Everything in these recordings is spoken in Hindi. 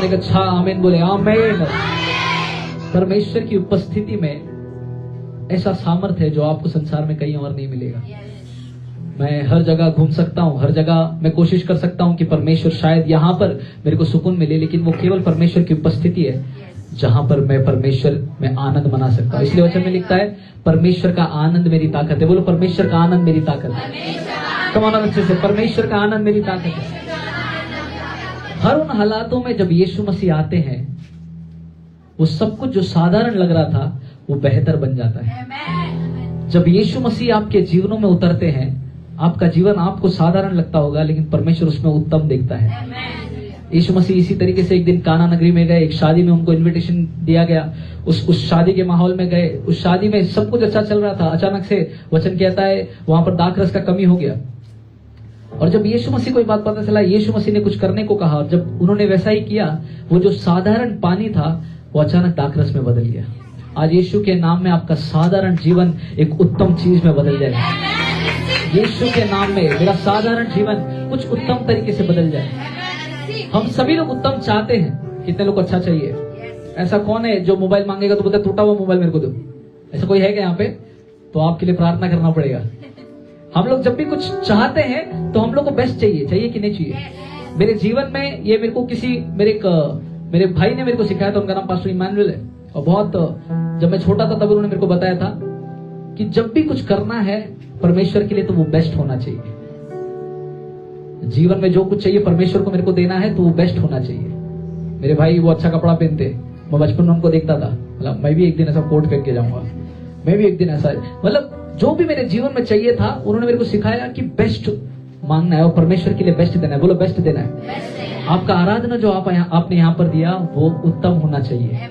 कौन एक अच्छा आमीन बोले? आमीन। परमेश्वर की उपस्थिति में ऐसा सामर्थ्य है जो आपको संसार में कहीं और नहीं मिलेगा। मैं हर जगह घूम सकता हूँ, हर जगह मैं कोशिश कर सकता हूँ कि परमेश्वर शायद यहाँ पर मेरे को सुकून मिले, लेकिन वो केवल परमेश्वर की उपस्थिति है जहां पर मैं परमेश्वर में आनंद मना सकता हूँ। इसलिए वचन में लिखता है परमेश्वर का आनंद मेरी ताकत है। बोलो परमेश्वर का आनंद मेरी ताकत है। कम ऑन अच्छे से, परमेश्वर का आनंद मेरी ताकत है। हर उन हालातों में जब यीशु मसीह आते हैं, वो सब कुछ जो साधारण लग रहा था वो बेहतर बन जाता है। जब यीशु मसीह आपके जीवनों में उतरते हैं, आपका जीवन आपको साधारण लगता होगा, लेकिन परमेश्वर उसमें उत्तम देखता है। यीशु मसीह इसी तरीके से एक दिन काना नगरी में गए, एक शादी में उनको इनविटेशन दिया गया। उस शादी के माहौल में गए, उस शादी में सब कुछ अच्छा चल रहा था। अचानक से वचन कहता है वहां पर दाखरस का कमी हो गया। और जब यीशु मसीह को ये बात पता चला, यीशु मसीह ने कुछ करने को कहा, और जब उन्होंने वैसा ही किया, वो जो साधारण पानी था वो अचानक दाखरस में बदल गया। आज यीशु के नाम में आपका साधारण जीवन एक उत्तम चीज में बदल जाएगा। यीशु के नाम में मेरा साधारण जीवन कुछ उत्तम तरीके से बदल जाए। हम सभी लोग उत्तम चाहते हैं। कितने लोग अच्छा चाहिए? ऐसा कौन है जो मोबाइल मांगेगा तो बोलता टूटा हुआ मोबाइल मेरे को दो? ऐसा कोई है क्या यहाँ पे? तो आपके लिए प्रार्थना करना पड़ेगा। हम लोग जब भी कुछ चाहते हैं तो हम लोग को बेस्ट चाहिए कि नहीं चाहिए? मेरे जीवन में ये मेरे को मेरे भाई ने मेरे को सिखाया था। उनका नाम पास्टर इमानुएल है। और बहुत जब मैं छोटा था तब उन्होंने मेरे को बताया था कि जब भी कुछ करना है परमेश्वर के लिए तो वो बेस्ट होना चाहिए। जीवन में जो कुछ चाहिए परमेश्वर को मेरे को देना है तो वो बेस्ट होना चाहिए। मेरे भाई वो अच्छा कपड़ा पहनते, मैं बचपन में उनको देखता था, मतलब मैं भी एक दिन ऐसा कोट पहन के जाऊंगा, मैं भी एक दिन ऐसा, मतलब जो भी मेरे जीवन में चाहिए था उन्होंने मेरे को सिखाया कि बेस्ट मांगना है और परमेश्वर के लिए बेस्ट देना है। बोलो बेस्ट देना है। आपका आराधना जो आपने यहाँ पर दिया वो उत्तम होना चाहिए,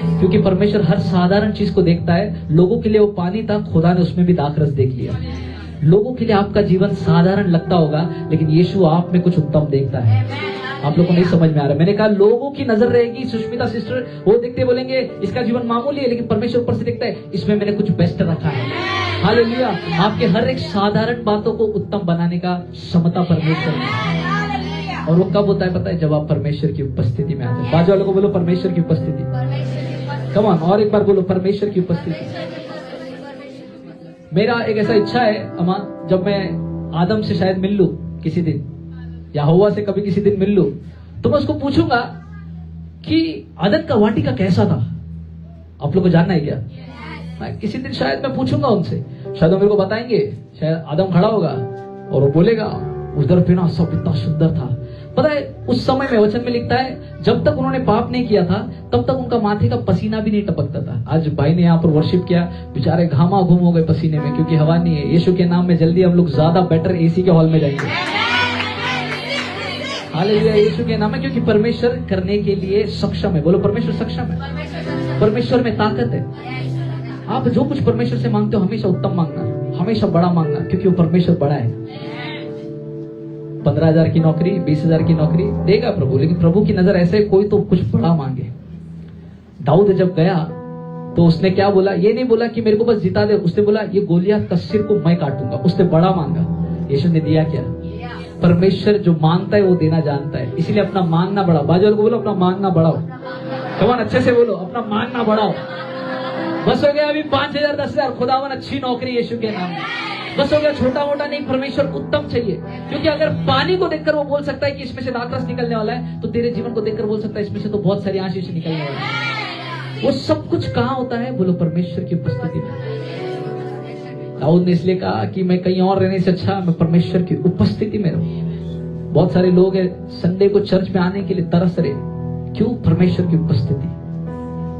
क्योंकि परमेश्वर हर साधारण चीज को देखता है। लोगों के लिए वो पानी था, खुदा ने उसमें भी दाखरस देख लिया। लोगों के लिए आपका जीवन साधारण लगता होगा, लेकिन यीशु आप में कुछ उत्तम देखता है। आप लोगों को नहीं समझ में आ रहा। मैंने कहा लोगों की नजर रहेगी, सुष्मिता सिस्टर वो देखते बोलेंगे इसका जीवन मामूली है, लेकिन परमेश्वर ऊपर से देखता है इसमें मैंने कुछ बेस्ट रखा है। हालेलुया। आपके हर एक साधारण बातों को उत्तम बनाने का क्षमता परमेश्वर में है। और वो कब होता है पता है? जब आप परमेश्वर की उपस्थिति में आ जाए। बाजू वालों को बोलो परमेश्वर की उपस्थिति। कम ऑन, और एक बार बोलो परमेश्वर की उपस्थिति। मेरा एक ऐसा इच्छा है अम्मा, जब मैं आदम से शायद मिल लूं किसी दिन, या हवा से कभी किसी दिन मिल लूं, तो मैं उसको पूछूंगा कि आदम का वाटिका कैसा था। आप लोग को जानना है क्या? मैं किसी दिन शायद मैं पूछूंगा उनसे, शायद वो मेरे को बताएंगे। शायद आदम खड़ा होगा और वो बोलेगा उधर पे ना सब इतना सुंदर था। पता है उस समय में वचन में लिखता है जब तक उन्होंने पाप नहीं किया था तब तक उनका माथे का पसीना भी नहीं टपकता था। आज भाई ने यहाँ पर वर्शिप किया, बेचारे घामा घूम हो गए पसीने में, क्योंकि हवा नहीं है। यीशु के नाम में जल्दी हम लोग ज्यादा बेटर एसी के हॉल में जाएंगे। हालेलुया। यीशु के नाम में, क्योंकि परमेश्वर करने के लिए सक्षम है। बोलो परमेश्वर सक्षम है। परमेश्वर में ताकत है। आप जो कुछ परमेश्वर से मांगते हो हमेशा उत्तम मांगना, हमेशा बड़ा मांगना, क्योंकि वो परमेश्वर बड़ा है। 15,000 की नौकरी, 20,000 की नौकरी देगा प्रभु, लेकिन प्रभु की नजर ऐसे कोई तो कुछ बड़ा मांगे। दाऊद जब गया तो उसने क्या बोला? ये नहीं बोला कि मेरे को बस जिता दे, उसने बोला ये गोलियत का सिर को मैं काटूंगा। उसने बड़ा मांगा, यीशु ने दिया क्या? परमेश्वर जो मांगता है वो देना जानता है, इसलिए अपना मांगना बढ़ाओ। बाजू को बोलो अपना मांगना बढ़ाओ। कमान अच्छे से बोलो अपना मांगना बढ़ाओ। बस हो गया अभी 5,000 10,000, खुदावन अच्छी नौकरी यीशु के नाम में। बस हो गया छोटा मोटा नहीं, परमेश्वर उत्तम चाहिए। क्योंकि अगर पानी को देखकर वो बोल सकता है कि इसमें से दाखरस निकलने वाला है, तो तेरे जीवन को देखकर बोल सकता है इसमें से तो बहुत सारी आशीष निकलने वाली है। वो सब कुछ कहाँ होता है? बोलो परमेश्वर की उपस्थिति में। दाऊद ने इसलिए कहा कि मैं कहीं और रहने से अच्छा मैं परमेश्वर की उपस्थिति में रहूं। बहुत सारे लोग हैं संडे को चर्च में आने के लिए तरस रहे, क्यों? परमेश्वर की उपस्थिति।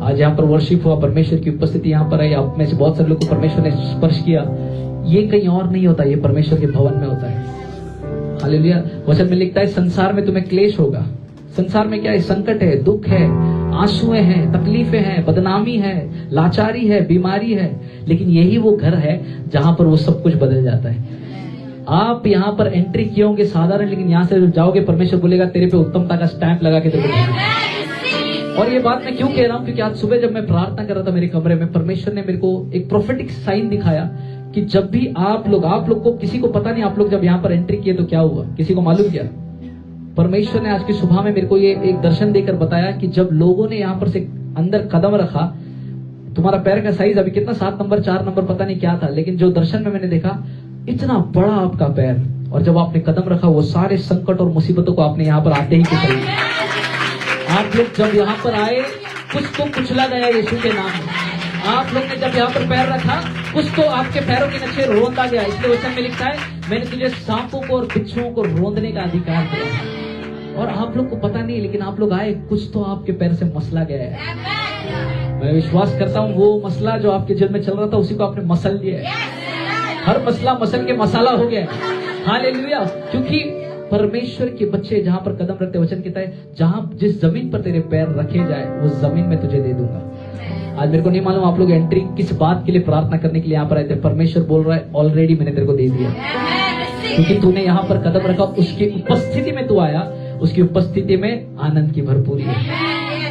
आज यहाँ पर वर्शिप हुआ, परमेश्वर की उपस्थिति यहाँ पर आई। आप में से बहुत सारे लोग को परमेश्वर ने स्पर्श किया। ये कहीं और नहीं होता, ये परमेश्वर के भवन में होता है। हालेलुया। वचन में लिखता है संसार में तुम्हें क्लेश होगा। संसार में क्या है? संकट है, दुख है, आंसुएं हैं, तकलीफें हैं, बदनामी है, लाचारी है, बीमारी है, लेकिन यही वो घर है जहां पर वो सब कुछ बदल जाता है। आप यहाँ पर एंट्री किए होंगे साधारण, लेकिन यहाँ से जाओगे परमेश्वर बोलेगा तेरे पे उत्तमता का स्टैंप लगा के देगा। और ये बात मैं क्यों कह रहा हूँ? क्योंकि आज सुबह जब मैं प्रार्थना कर रहा था मेरे कमरे में, परमेश्वर ने मेरे को एक प्रोफेटिक साइन दिखाया कि जब भी आप लोग को किसी को पता नहीं, आप लोग जब यहाँ पर एंट्री किए तो क्या हुआ? किसी को मालूम क्या? परमेश्वर ने आज की सुबह में मेरे को ये एक दर्शन देकर बताया कि जब लोगों ने यहाँ पर से अंदर कदम रखा, तुम्हारा पैर का साइज अभी कितना 7 नंबर 4 नंबर पता नहीं क्या था, लेकिन जो दर्शन में मैंने देखा इतना बड़ा आपका पैर, और जब आपने कदम रखा वो सारे संकट और मुसीबतों को आपने यहाँ पर आते ही कुचल दिया। आप लोग जब यहाँ पर आए कुछ तो कुचला गया यीशु के नाम में। आप लोग ने जब यहाँ पर पैर रखा कुछ तो आपके पैरों के नीचे रोंदा गया। इसलिए वचन में लिखा है, मैंने तुझे सांपों को और बिच्छुओं को रोंदने का अधिकार दिया। और आप लोग को पता नहीं, लेकिन आप लोग आए, कुछ तो आपके पैर से मसला गया है। मैं विश्वास करता हूँ वो मसला जो आपके जेल में चल रहा था उसी को आपने मसल लिया है। हर मसला मसल के मसाला हो गया है। हालेलुया। क्योंकि परमेश्वर के बच्चे जहां पर कदम रखते, वचन कहता है जहां जिस जमीन पर तेरे पैर रखे जाए वो जमीन में तुझे दे दूंगा। आज मेरे को नहीं मालूम आप लोग एंट्री किस बात के लिए प्रार्थना करने के लिए यहाँ पर आए थे। परमेश्वर बोल रहा है ऑलरेडी मैंने तेरे को दे दिया, क्योंकि तूने यहाँ पर कदम रखा, उसकी उपस्थिति में तू आया, उसकी उपस्थिति में आनंद की भरपूरी है।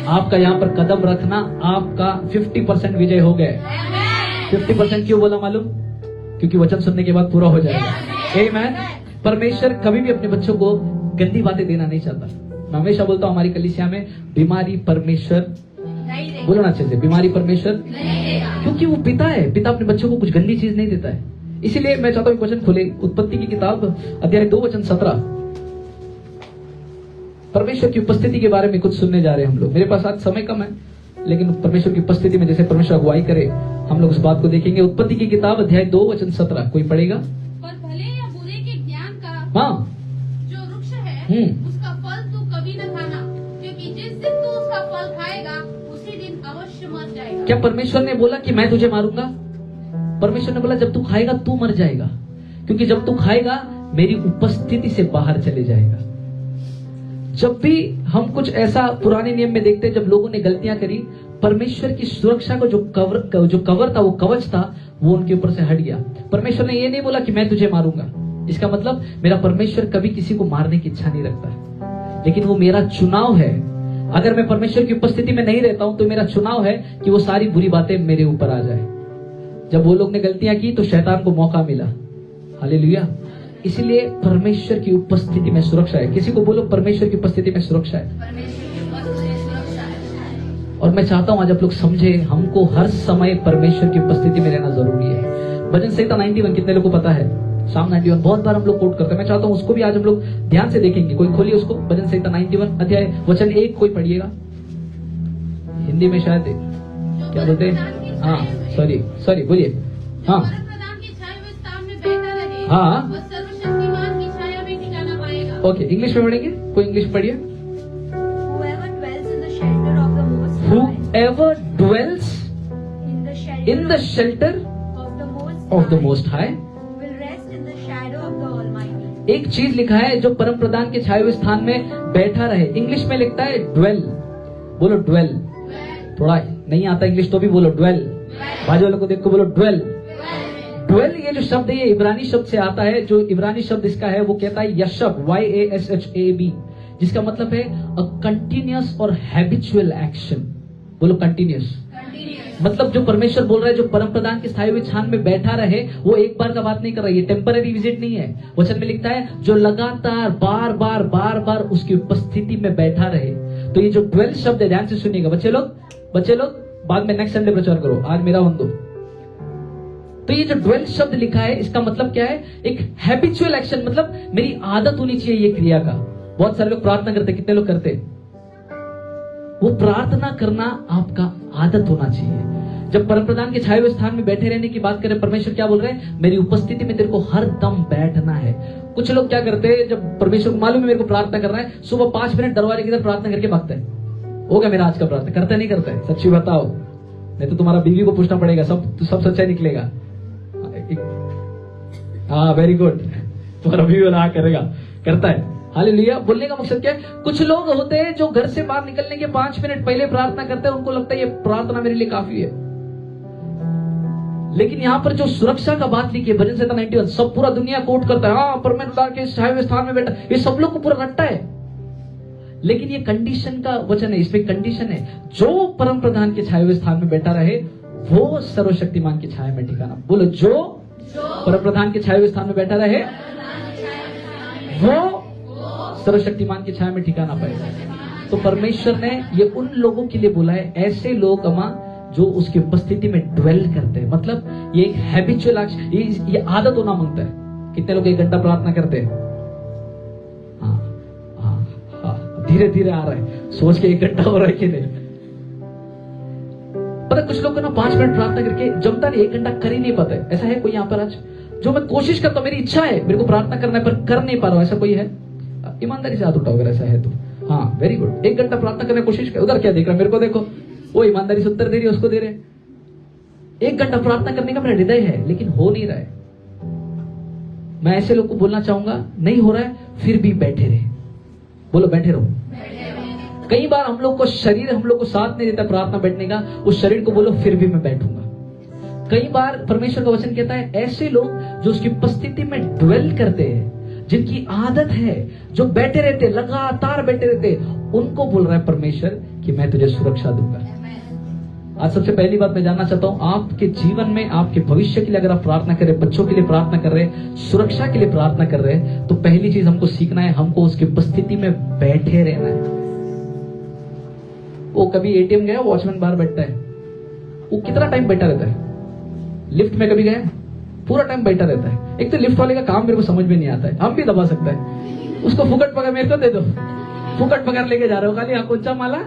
आपका यहाँ पर कदम रखना आपका 50% विजय हो गया। 50% क्यों बोला मालूम? क्योंकि वचन सुनने के बाद पूरा हो जाएगा। आमीन। परमेश्वर कभी भी अपने बच्चों को गंदी बातें देना नहीं चाहता। मैं हमेशा बोलता हूँ हमारी कलीसिया में बीमारी परमेश्वर, बोलना अच्छे से, बीमारी परमेश्वर, क्योंकि वो पिता है। पिता अपने बच्चों को कुछ गंदी चीज नहीं देता है। इसीलिए मैं चाहता हूँ वचन खोले, उत्पत्ति की किताब अध्याय 2 वचन 17। परमेश्वर की उपस्थिति के बारे में कुछ सुनने जा रहे हैं हम लोग। मेरे पास आज समय कम है, लेकिन परमेश्वर की उपस्थिति में जैसे परमेश्वर अगुवाई करे हम लोग उस बात को देखेंगे। उत्पत्ति की किताब अध्याय 2 वचन 17 कोई पढ़ेगा? पर भले या बुरे के ज्ञान का हाँ जो वृक्ष है उसका फल तू कभी न खाना, क्योंकि जिस दिन तू उसका फल खाएगा उसी दिन अवश्य मर जाएगा। क्या परमेश्वर ने बोला कि मैं तुझे मारूंगा? परमेश्वर ने बोला जब तू खाएगा तू मर जाएगा, क्योंकि जब तू खाएगा मेरी उपस्थिति से बाहर चले जाएगा। जब भी हम कुछ ऐसा पुराने नियम में देखते हैं, जब लोगों ने गलतियां करी, परमेश्वर की सुरक्षा को जो कवर था, वो कवच था, वो उनके ऊपर से हट गया। परमेश्वर ने ये नहीं बोला कि मैं तुझे मारूंगा। इसका मतलब मेरा परमेश्वर कभी किसी को मारने की इच्छा नहीं रखता, लेकिन वो मेरा चुनाव है। अगर मैं परमेश्वर की उपस्थिति में नहीं रहता हूं तो मेरा चुनाव है कि वो सारी बुरी बातें मेरे ऊपर आ जाए। जब वो लोग ने गलतियां की तो शैतान को मौका मिला। हालेलुया। इसलिए परमेश्वर की उपस्थिति में सुरक्षा है। किसी को बोलो परमेश्वर की उपस्थिति में सुरक्षा है। और मैं चाहता हूं आज आप लोग समझे, हमको हर समय परमेश्वर की उपस्थिति में रहना जरूरी है। भजन संहिता 91 कितने लोगों को पता है? साम 91 बहुत बार हम लोग कोट करते हैं। मैं चाहता हूं उसको भी आज हम लोग ध्यान से देखेंगे। कोई खोलिए उसको, भजन संहिता 91 अध्याय वचन 1 कोई पढ़िएगा। हिंदी में शायद क्या बोलते हैं? हाँ सॉरी बोलिए। हाँ हाँ ओके, इंग्लिश में पढ़ेंगे। कोई इंग्लिश पढ़िए। Whoever dwells in the shelter of the Most High will rest in the shadow of the Almighty. एक चीज लिखा है, जो परम प्रधान के छाए हुए स्थान में बैठा रहे। इंग्लिश में लिखता है ड्वेल। बोलो ड्वेल। थोड़ा नहीं आता इंग्लिश तो भी बोलो ड्वेल। बाजू वालों को देख को बोलो ड्वेल। ड्वेल ये जो शब्द है ये इब्रानी शब्द से आता है। जो इब्रानी शब्द इसका है वो कहता है यशब, YASHAB, जिसका मतलब है अ कंटिन्यूअस और हैबिचुअल एक्शन। बोलो कंटिन्यूअस। मतलब जो परमेश्वर बोल रहा है, जो परम प्रधान के स्थायी हुए स्थान में बैठा रहे, वो एक बार का बात नहीं कर रहा है, ये टेम्पररी विजिट नहीं है। वचन में लिखता है जो लगातार बार बार उसकी उपस्थिति में बैठा रहे। तो ये जो 12 शब्द है, ध्यान से सुनिएगा बच्चे लोग, बाद में नेक्स्ट संडे प्रचार करो, आज मेरा बंदो। तो ये जो 12 शब्द लिखा है इसका मतलब क्या है? एक हैबिचुअल एक्शन, मतलब मेरी आदत होनी चाहिए ये क्रिया का। बहुत सारे लोग प्रार्थना करते, कितने लोग करते? वो प्रार्थना करना आपका आदत होना चाहिए। जब परम प्रधान के छाए हुए स्थान में बैठे रहने की बात करें, परमेश्वर क्या बोल रहे हैं? मेरी उपस्थिति में तेरे को हर दम बैठना है। कुछ लोग क्या करते हैं, जब परमेश्वर को मालूम है मेरे को प्रार्थना करना है, सुबह 5 मिनट दरवाजे की तरफ प्रार्थना करके भागता है। हो गया मेरा आज का प्रार्थना, करता नहीं करता है? सच्ची बताओ, नहीं तो तुम्हारा बीवी को पूछना पड़ेगा, सब सच्चा निकलेगा। हाँ वेरी गुड, तुम्हारा बीवी वाला करेगा, करता है। हालेलुया। बोलने का मकसद क्या है? कुछ लोग होते हैं जो घर से बाहर निकलने के 5 मिनट पहले प्रार्थना करते हैं, उनको लगता है ये प्रार्थना मेरे लिए काफी है। लेकिन यहाँ पर जो सुरक्षा का बात लिखी है भजन संहिता 91, सब पूरा दुनिया कोट करता है, हाँ परमेश्वर के छाए हुए स्थान में बैठा, ये सब लोग को पूरा रट्टा है। लेकिन ये कंडीशन का वचन है, इसमें कंडीशन है, जो परम प्रधान के छाए हुए स्थान में बैठा रहे वो सर्वशक्तिमान की छाया में ठिकाना। बोलो जो परम प्रधान के छाए हुए स्थान में बैठा रहे वो सर्वशक्तिमान की छाया में ठिकाना पाएगा। तो परमेश्वर ने ये उन लोगों के लिए बोला है, ऐसे लोग अमा जो उसकी उपस्थिति में ड्वेल करते हैं। मतलब ये एक हैबिचुअल एक्शन, ये आदत होना मांगता है। कितने लोग 1 घंटा प्रार्थना करते हैं? हाँ, धीरे धीरे आ रहा है, सोच के 1 घंटा हो रहा है कि नहीं। पता कुछ लोग को ना 5 मिनट प्रार्थना करके जमता नहीं, 1 घंटा कर ही नहीं पाते। ऐसा है कोई यहाँ पर आज? जो मैं कोशिश करता हूँ, मेरी इच्छा है, मेरे को प्रार्थना करना है, पर कर नहीं पा रहा हूँ, ऐसा कोई है? ईमानदारी से हाथ उठाओ अगर ऐसा है तो। हाँ, वेरी गुड। 1 घंटा प्रार्थना करने की कोशिश कर। उधर क्या देख रहा है? मेरे को देखो। वो ईमानदारी से उत्तर दे रही है, उसको दे रहे। 1 घंटा प्रार्थना करने का मेरा हृदय है, लेकिन हो नहीं रहा है। मैं ऐसे लोग को बोलना चाहूंगा, नहीं हो रहा है फिर भी बैठे रहे। बोलो बैठे रहो। कई बार हम लोग को शरीर हम लोग को साथ नहीं देता प्रार्थना बैठने का, उस शरीर को बोलो फिर भी मैं बैठूंगा। कई बार परमेश्वर का वचन कहता है, ऐसे लोग जो उसकी उपस्थिति में ड्वेल करते हैं, जिनकी आदत है, जो बैठे रहते, लगातार बैठे रहते, उनको बोल रहा है परमेश्वर कि मैं तुझे सुरक्षा दूंगा। आज सबसे पहली बात मैं जानना चाहता हूं, आपके जीवन में, आपके भविष्य के लिए अगर आप प्रार्थना कर रहे, बच्चों के लिए प्रार्थना कर रहे, सुरक्षा के लिए प्रार्थना कर रहे, तो पहली चीज हमको सीखना है, हमको उसकी उपस्थिति में बैठे रहना है। वो कभी एटीएम गया, वॉचमैन बाहर बैठता है, वो कितना टाइम बैठा रहता है? लिफ्ट में कभी गया? पूरा टाइम बैठा रहता है। एक तो लिफ्ट वाले का काम मेरे को समझ में नहीं आता है, हम भी दबा सकता है उसको। फुकट पकड़ मेरे को दे दो, फुकट पकड़ लेके जा रहे हो, खाली कौन माला?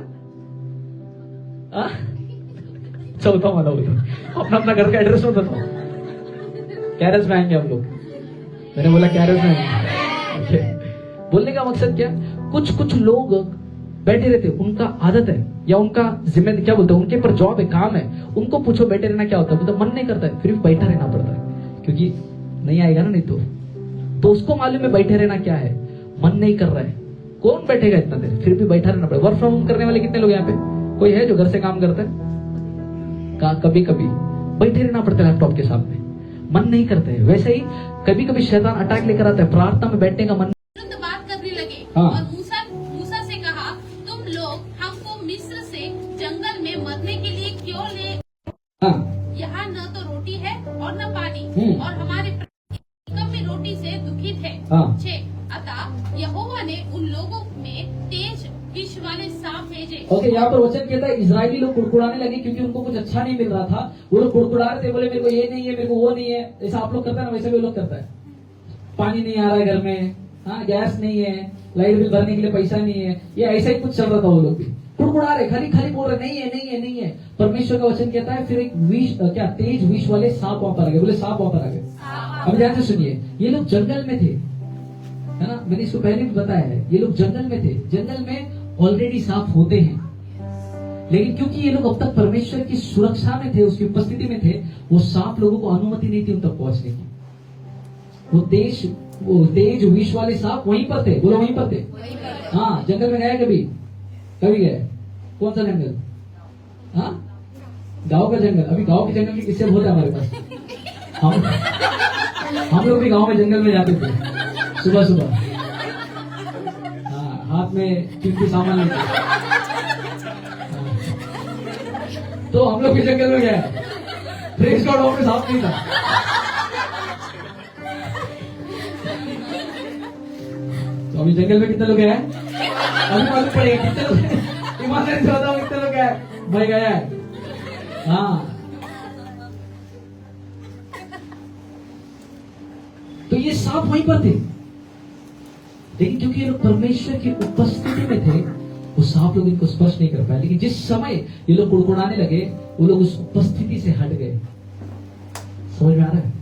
चौथा माला बोलो। अपना अपना घर का एड्रेस मत बताओ। कैरेज में आएंगे हम लोग। मैंने बोला कैरेज में आएंगे। बोलने का मकसद क्या? कुछ लोग बैठे रहते, उनका आदत है या उनका जिम्मेदारी, क्या बोलते हैं, उनके पर जॉब है, काम है। उनको पूछो बैठे रहना क्या होता है, तो मन नहीं करता है, फिर भी बैठा रहना पड़ता है, क्योंकि नहीं आएगा ना, नहीं तो उसको मालूम है बैठे रहना क्या है। मन नहीं कर रहा है, कौन बैठेगा इतना देर, फिर भी बैठा रहना पड़ेगा। वर्क फ्रॉम होम करने वाले कितने लोग यहाँ पे? कोई है जो घर से काम करता है? कभी कभी बैठे रहना पड़ता है लैपटॉप के सामने, मन नहीं करते है। वैसे ही कभी कभी शैतान अटैक लेकर आता है, प्रार्थना में बैठने का मन। बात करने लगे। हाँ। और मूसा से कहा, तुम लोग हमको मिस्र से जंगल में मरने के लिए क्यों ले? हाँ। यहाँ न तो रोटी है और न पानी, और हमारे कम में रोटी से दुखित है। हाँ। 6 अतः यहोवा ने उन लोगों में तेज विष वाले सांप भेजे। ओके, यहाँ पर वचन कहता है इजरायली लोग कुड़कुड़ाने लगे क्योंकि उनको कुछ अच्छा नहीं मिल रहा था। वो लोग कुड़कुड़ा रहे थे, बोले मेरे को ये नहीं है, मेरे को वो नहीं है। ऐसा आप लोग करते हैं ना, वैसे भी लोग करता है। पानी नहीं आ रहा है घर में, हाँ, गैस नहीं है, लाइट बिल भरने के लिए पैसा नहीं है, ये ऐसा ही कुछ चल रहा था। वो लोग भी कुड़कुड़ा रहे, खाली बोल रहे नहीं है नहीं है नहीं है। परमेश्वर का वचन कहता है फिर एक विष, क्या तेज विष वाले सांप वहां पर आ गए। बोले सांप वहां पर आ गए। अब ध्यान से सुनिए, ये लोग जंगल में थे, है ना, मैंने इसको पहले भी बताया है। ये लोग जंगल में थे, जंगल में ऑलरेडी सांप होते हैं, लेकिन क्योंकि ये लोग अब तक परमेश्वर की सुरक्षा में थे, उसकी उपस्थिति में थे, वो सांप लोगों को अनुमति नहीं थी उन तक पहुंचने की। वो तेज विष वाले सांप वहीं पर थे। बोलो वहीं पर थे। हाँ, जंगल में गया कभी गया? कौन सा जंगल? हाँ, गांव का जंगल। अभी गांव के जंगल के किस्से बहुत है हमारे पास। हम लोग भी गांव में जंगल में जाते थे सुबह सुबह। हाँ, हाथ में कीमती सामान लेके। तो हम लोग भी जंगल में गए। प्रेस गॉड, वहां पे सांप नहीं था। तो अभी जंगल में कितने लोग हैं? अभी मालूम पड़ेगा कितने लोग। ईमानदारी से बताओ कितने लोग हैं? भाई गया है। हाँ, तो ये सांप वहीं पर थे, लेकिन क्योंकि ये लोग परमेश्वर की उपस्थिति में थे, वो सांप लोग इनको स्पर्श नहीं कर पाए। लेकिन जिस समय ये लोग कुड़कुड़ाने लगे, वो लोग उस उपस्थिति से हट गए। समझ में आ रहा है?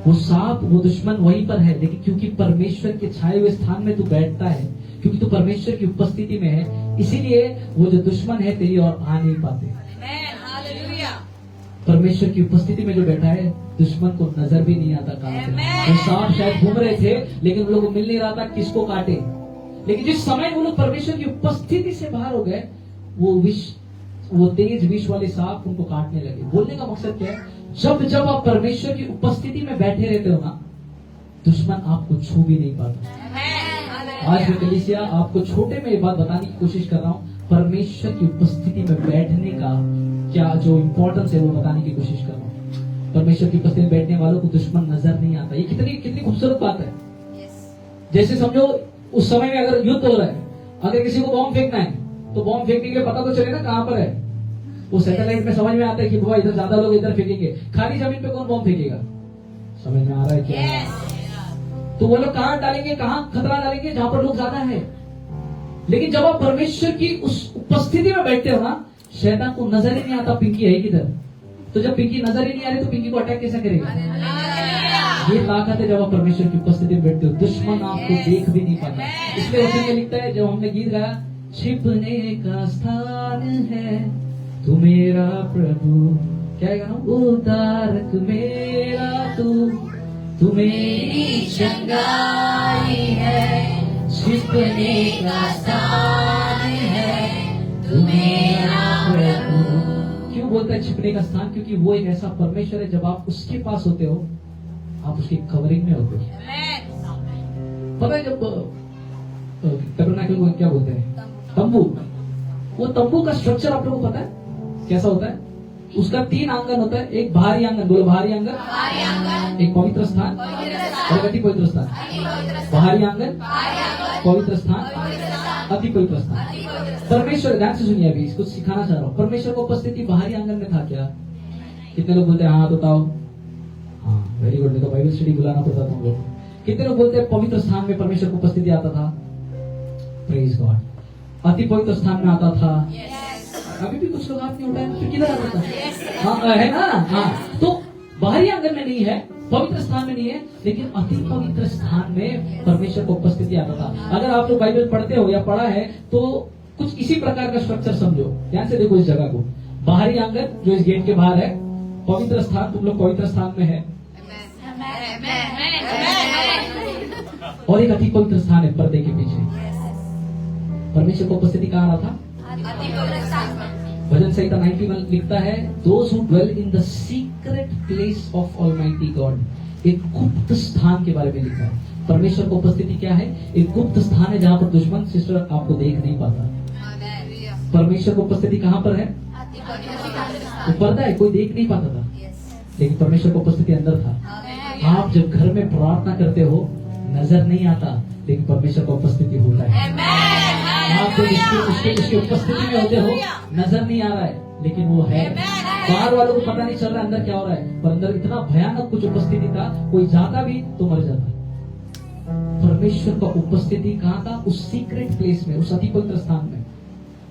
वो सांप, वो दुश्मन वहीं पर है, लेकिन क्योंकि परमेश्वर के छाए हुए स्थान में तू बैठता है, क्योंकि तू परमेश्वर की उपस्थिति में है, इसीलिए वो जो दुश्मन है तेरी ओर आ नहीं पाते। परमेश्वर की उपस्थिति में जो बैठा है, दुश्मन को नजर भी नहीं आता कहां। वो सांप शायद घूम रहे थे, लेकिन उन लोगों को मिल नहीं रहा था किसको काटे। लेकिन जिस समय वो लोग परमेश्वर की उपस्थिति से बाहर हो गए, वो तेज विष वाले सांप उनको काटने लगे। बोलने का मकसद क्या है? जब आप परमेश्वर की उपस्थिति में बैठे रहते हो ना, दुश्मन आपको छू भी नहीं पाता। आज मैं कलीसिया आपको छोटे में ये बात बताने की कोशिश कर रहा हूँ, परमेश्वर की उपस्थिति में बैठने का क्या जो इंपॉर्टेंस है वो बताने की कोशिश कर रहा हूँ। परमेश्वर की उपस्थिति में बैठने वालों को दुश्मन नजर नहीं आता। ये कितनी खूबसूरत बात है। जैसे समझो उस समय में अगर युद्ध हो रहा है, अगर किसी को बॉम्ब फेंकना है तो बॉम्ब फेंकने के लिए पता तो चले ना कहां पर है। वो सैटेलाइट में समझ में आता है कि बाबा इधर ज्यादा लोग इधर फेंकेंगे, खाली जमीन पे कौन बॉम्ब फेंकेगा? समझ में आ रहा है क्या? तो वो लोग कहां डालेंगे, कहां खतरा डालेंगे? जहां पर लोग ज्यादा है। लेकिन जब आप परमेश्वर की उस उपस्थिति में बैठते हो ना, शैतान को नजर ही नहीं आता पिंकी है किधर। तो जब पिंकी नजर ही नहीं आ रही तो पिंकी को अटैक कैसे करेगा? ये ताकत है जब आप परमेश्वर की उपस्थिति में बैठते हो, दुश्मन आपको देख भी नहीं पाता। इसलिए उसी में लिखता है, जब हमने गीत गाया, छिपने का स्थान है तू मेरा प्रभु, क्या है गाना? उद्धारक मेरा तू मेरी चंगाई है, छिपने का स्थान है तू मेरा प्रभु। क्यों बोलता है छिपने का स्थान? क्योंकि वो एक ऐसा परमेश्वर है, जब आप उसके पास होते हो आप उसकी कवरिंग में होते हो। पता है जब टैबरनेकल को क्या बोलते हैं? तंबू। वो तंबू का स्ट्रक्चर आप लोगों को पता है कैसा होता है? उसका 3 आंगन होता है। एक बाहरी आंगन, बोलो बाहरी आंगन, एक पवित्र स्थान और अति पवित्र स्थान। बाहरी आंगन, पवित्र स्थान, अति पवित्र स्थान। परमेश्वर, ध्यान से सुनिए, अभी इसको सिखाना चाह रहा हूँ। परमेश्वर की उपस्थिति बाहरी आंगन में था क्या? कितने लोग बोलते हैं हाँ बताओ? हाँ, वेरी गुड। तो बाइबल स्टडी बुलाना पड़ता तुम लोग। कितने लोग बोलते हैं पवित्र स्थान में परमेश्वर की उपस्थिति आता था? Praise God. अति पवित्र स्थान में आता था। अभी भी कुछ लोग हाथ नहीं उठाए, फिर किधर आता था? हाँ है ना? हाँ, तो बाहरी आंगन में नहीं है, पवित्र स्थान में नहीं है, लेकिन अति पवित्र स्थान में परमेश्वर को उपस्थिति आता था। अगर आप लोग बाइबल पढ़ते हो या पढ़ा है तो कुछ इसी प्रकार का स्ट्रक्चर समझो। ध्यान से देखो इस जगह को। बाहरी आंगन जो इस गेट के बाहर है, पवित्र स्थान, तुम लोग पवित्र स्थान में है, और एक अति पवित्र स्थान है पर्दे के पीछे। परमेश्वर को उपस्थिति कहाँ आ रहा था? भजन संहिता 91 लिखता है, those who dwell in the secret place of Almighty God। एक गुप्त स्थान के बारे में लिखा है। परमेश्वर को उपस्थिति क्या है? एक गुप्त स्थान है जहाँ पर दुश्मन सिस्टर आपको देख नहीं पाता। परमेश्वर को उपस्थिति कहाँ पर है? वो पर्दा है, कोई देख नहीं पाता था, लेकिन परमेश्वर को उपस्थिति अंदर था। आप जब घर में प्रार्थना करते हो नजर नहीं आता, लेकिन परमेश्वर का उपस्थिति होता है। आप जब उसके उपस्थिति में होते हो नजर नहीं आ रहा है, लेकिन वो है। बाहर वालों को पता नहीं चल रहा अंदर क्या हो रहा है, पर अंदर इतना भयानक कुछ उपस्थिति था, कोई जाता भी तो मर जाता। परमेश्वर का उपस्थिति कहाँ था? उस सीक्रेट प्लेस में, उस अति पवित्र स्थान में।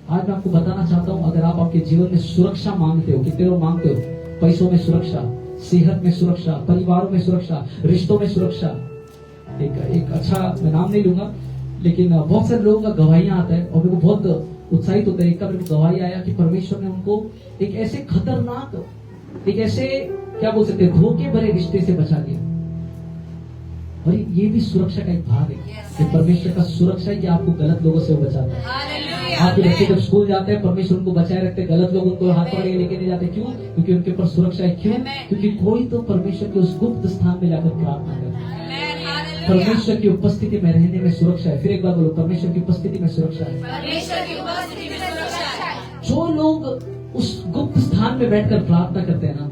आज मैं आपको बताना चाहता हूँ, अगर आप आपके जीवन में सुरक्षा मांगते हो, कितने लोग मांगते हो? पैसों में सुरक्षा, सेहत में सुरक्षा, परिवारों में सुरक्षा, रिश्तों में सुरक्षा। एक अच्छा, मैं नाम नहीं लूंगा, लेकिन बहुत सारे लोगों का गवाहियां आता है और मेरे को बहुत उत्साहित होता है। एक का मेरे को गवाही आया कि परमेश्वर ने उनको एक ऐसे खतरनाक, एक ऐसे क्या बोल सकते हैं, धोखे भरे रिश्ते से बचा लिया। और ये भी सुरक्षा का एक भाग है कि परमेश्वर का सुरक्षा है कि आपको गलत लोगों से बचाता है। आपके बच्चे जब स्कूल जाते हैं, परमेश्वर उनको बचाए रखते हैं, गलत लोग उनको हाथ पकड़ के लेके नहीं जाते। क्यों? क्योंकि उनके ऊपर सुरक्षा है। क्यों? क्योंकि कोई तो परमेश्वर के उस गुप्त स्थान में जाकर प्रार्थना करता है। परमेश्वर की उपस्थिति में रहने में सुरक्षा है। फिर एक बार बोलो, परमेश्वर की उपस्थिति में सुरक्षा है। जो लोग उस गुप्त स्थान में बैठकर प्रार्थना करते हैं ना,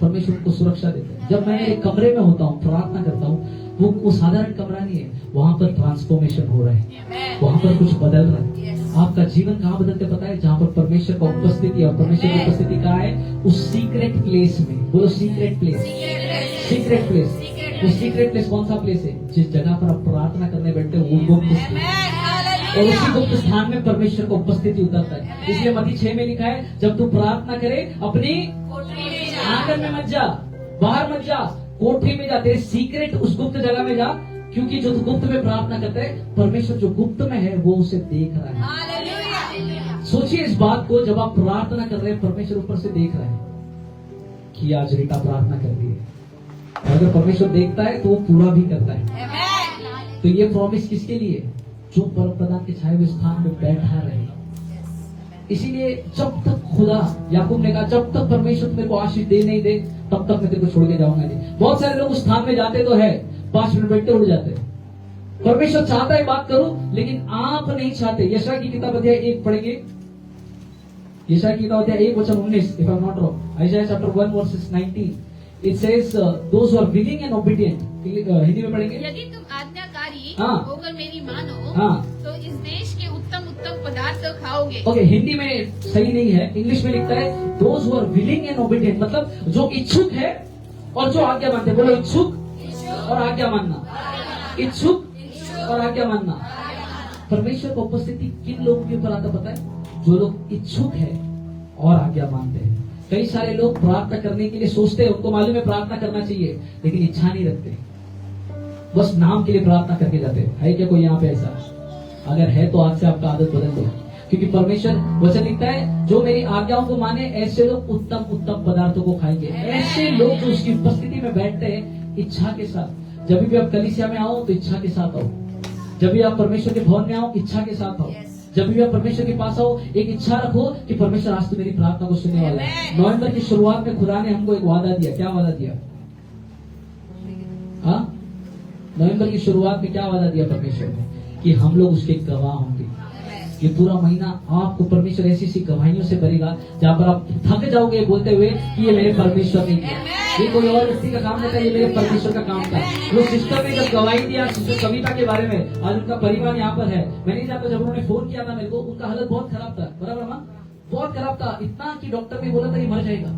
परमेश्वर को सुरक्षा देते हैं। जब मैं एक कमरे में होता हूँ, प्रार्थना करता हूँ, वो साधारण कमरा नहीं है, वहां पर ट्रांसफॉर्मेशन हो रहा है, वहां पर कुछ बदल रहा है। आपका जीवन कहाँ बदलते पता है? जहाँ पर परमेश्वर का उपस्थिति, और परमेश्वर की उपस्थिति कहाँ है? उस सीक्रेट प्लेस में। बोलो सीक्रेट प्लेस, सीक्रेट प्लेस। वो सीक्रेट प्लेस कौन सा प्लेस है? जिस जगह पर आप प्रार्थना करने बैठते हो, वो गुप्त स्थान। और उसी गुप्त स्थान में परमेश्वर का उपस्थिति उतरता है। इसलिए मत्ती 6 में लिखा है, जब तू प्रार्थना करे अपनी आंगन में मत जा, बाहर मत जा, कोठरी में जा, तेरे सीक्रेट उस गुप्त जगह में जा। क्योंकि जो गुप्त में प्रार्थना करता है, परमेश्वर जो गुप्त में है वो उसे देख रहा है। सोचिए इस बात को, जब आप प्रार्थना कर रहे हैं, परमेश्वर ऊपर से देख रहा है कि आज रीटा प्रार्थना कर रही है। अगर परमेश्वर देखता है तो वो पूरा भी करता है। तो ये प्रॉमिस किसके लिए? जो परम प्रधान के छाए हुए स्थान में बैठा रहेगा। इसीलिए जब तक खुदा, याकूब ने कहा, जब तक परमेश्वर मेरे को आशीष दे नहीं दे, तब तक मैं तेरे को छोड़ के जाऊंगा नहीं। बहुत सारे लोग उस स्थान में जाते तो है, 5 मिनट बैठते उड़ जाते। परमेश्वर चाहता है बात करूं, लेकिन आप नहीं चाहते। यशायाह की किताब अध्याय 1 पढ़ेंगे। यशायाह की किताब अध्याय 1 वचन 19, if I am not wrong, आइज़ाया chapter 1 versus 19, it says those who are willing and obedient। Hindi में पढ़ेंगे। यदि तुम आज्ञाकारी हाँ। होकर मेरी मानो हाँ। तो इस देश के उत्तम उत्तम पदार्थ खाओगे। ओके, हिंदी में सही नहीं है, इंग्लिश में लिखता है those who are willing and obedient, मतलब जो इच्छुक है और जो आज्ञा मानते हैं। बोलो इच्छुक और आज्ञा मानना, इच्छुक और आज्ञा मानना। परमेश्वर की उपस्थिति किन लोगों के ऊपर आता पता है? जो लोग इच्छुक है और आज्ञा मानते हैं। कई सारे लोग प्रार्थना करने के लिए सोचते हैं, उनको मालूम है प्रार्थना करना चाहिए, लेकिन इच्छा नहीं रखते, बस नाम के लिए प्रार्थना करके जाते हैं। है क्या कोई यहाँ पे ऐसा? अगर है तो आज से आपका आदत बदल दो, क्योंकि परमेश्वर वचन लिखता है जो मेरी आज्ञाओं को माने ऐसे लोग उत्तम उत्तम पदार्थों को खाएंगे। ऐसे लोग जो उसकी उपस्थिति में बैठते हैं इच्छा के साथ। जब भी आप कलीसिया में आओ तो इच्छा के साथ आओ, जब भी आप परमेश्वर के भवन में आओ इच्छा के साथ आओ, जब भी आप परमेश्वर के पास आओ एक इच्छा रखो कि परमेश्वर आज तो मेरी प्रार्थना को सुनने वाला है। नवंबर की शुरुआत में खुदा ने हमको एक वादा दिया। क्या वादा दिया? हाँ, नवंबर की शुरुआत में क्या वादा दिया परमेश्वर ने? कि हम लोग उसके गवाह होंगे। ये पूरा महीना आपको परमेश्वर ऐसी ऐसी गवाहियों से भरेगा जहाँ पर आप थक जाओगे बोलते हुए कि ये मेरे परमेश्वर ने किया, ये कोई और व्यक्ति का काम नहीं था, ये मेरे परमेश्वर का काम था। वो सिस्टर ने जब गवाही दिया सिस्टर कविता के बारे में, आज उनका परिवार यहाँ पर है। मैं नहीं जानता, जब उन्होंने फोन किया था मेरे को, उनका हालत बहुत खराब था। बराबर मां, बहुत खराब था, इतना कि डॉक्टर ने बोला था कि मर जाएगा।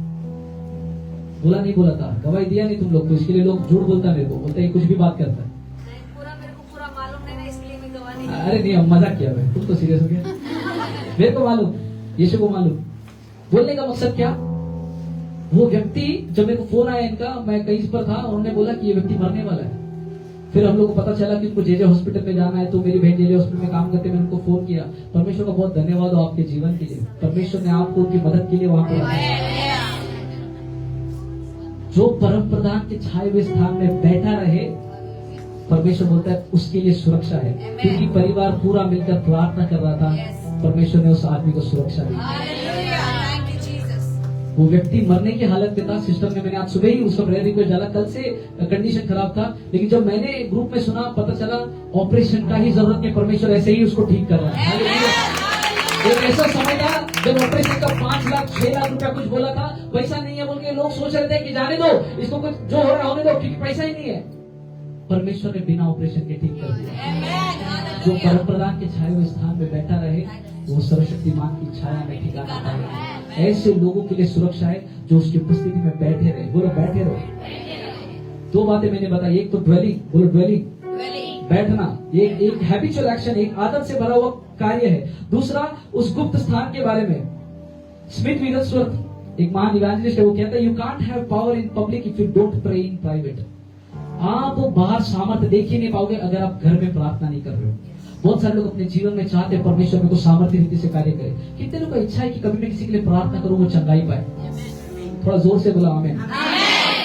बोला नहीं, बोला था, गवाही दिया नहीं तुम लोग को। इसके लिए लोग झूठ बोलता है मेरे को, बोलते कुछ भी बात करता है। अरे नहीं, हम मजाक किया भाई, तुम तो सीरियस हो गया। मेरे को मालूम, यीशु को मालूम। बोलने का मकसद क्या? वो व्यक्ति, जब मेरे को फोन आया इनका, मैं कहीं पर था, उन्होंने बोला कि ये व्यक्ति मरने वाला है। फिर हम लोग को पता चला कि उनको जेजे हॉस्पिटल में जाना है, तो मेरी बहन जेजे हॉस्पिटल में काम करते, मैंने उनको फोन किया। परमेश्वर का बहुत धन्यवाद हो आपके जीवन के लिए, परमेश्वर ने आपको उनकी मदद के लिए वहां पर। जो परम प्रधान के छाए हुए स्थान में बैठा रहे, परमेश्वर बोलता है उसके लिए सुरक्षा है, क्योंकि परिवार पूरा मिलकर प्रार्थना कर रहा था। परमेश्वर ने उस आदमी को सुरक्षा दी। वो व्यक्ति मरने की हालत में था। सिस्टम में मैंने आज सुबह ही उसका प्रेयर रिक्वेस्ट डाला, कल से कंडीशन खराब था, लेकिन जब मैंने ग्रुप में सुना पता चला ऑपरेशन का ही जरूरत नहीं, परमेश्वर ऐसे ही उसको ठीक कर रहा है। एक ऐसा समय था जब ऑपरेशन का 5 लाख 6 लाख रुपया कुछ बोला था, पैसा नहीं है बोल के लोग सोच रहे थे कि जाने दो इसको, कुछ जो हो रहा होने दो, क्योंकि पैसा ही नहीं है। परमेश्वर ने बिना ऑपरेशन के ठीक कर दिया। जो परम प्रधान के छाए हुए स्थान में बैठा रहे वो सर्वशक्तिमान की छाया में ठिकाना पाएगा। ऐसे लोगों के लिए सुरक्षा है जो उसकी उपस्थिति में बैठे रहे। बोलो बैठे रहो। 2 बातें मैंने बताई, एक तो ड्वेलिंग, बोलो ड्वेलिंग, बैठना, ये एक हैबिचुअल एक्शन, एक आदत से भरा हुआ कार्य है। दूसरा उस गुप्त स्थान के बारे में, स्मिथ विगलस्वर्थ एक महान इवेंजलिस्ट है, वो कहता है you can't have power in public if you don't pray in private. आप बाहर सामर्थ्य देख ही नहीं पाओगे अगर आप घर में प्रार्थना नहीं कर रहे हो। बहुत सारे लोग अपने जीवन में चाहते हैं परमेश्वर में को सामर्थ्य रीति से कार्य करे। कितने लोगों का इच्छा है कि कभी मैं किसी के लिए प्रार्थना करूं वो चंगाई पाए? थोड़ा जोर से बोला आमीन।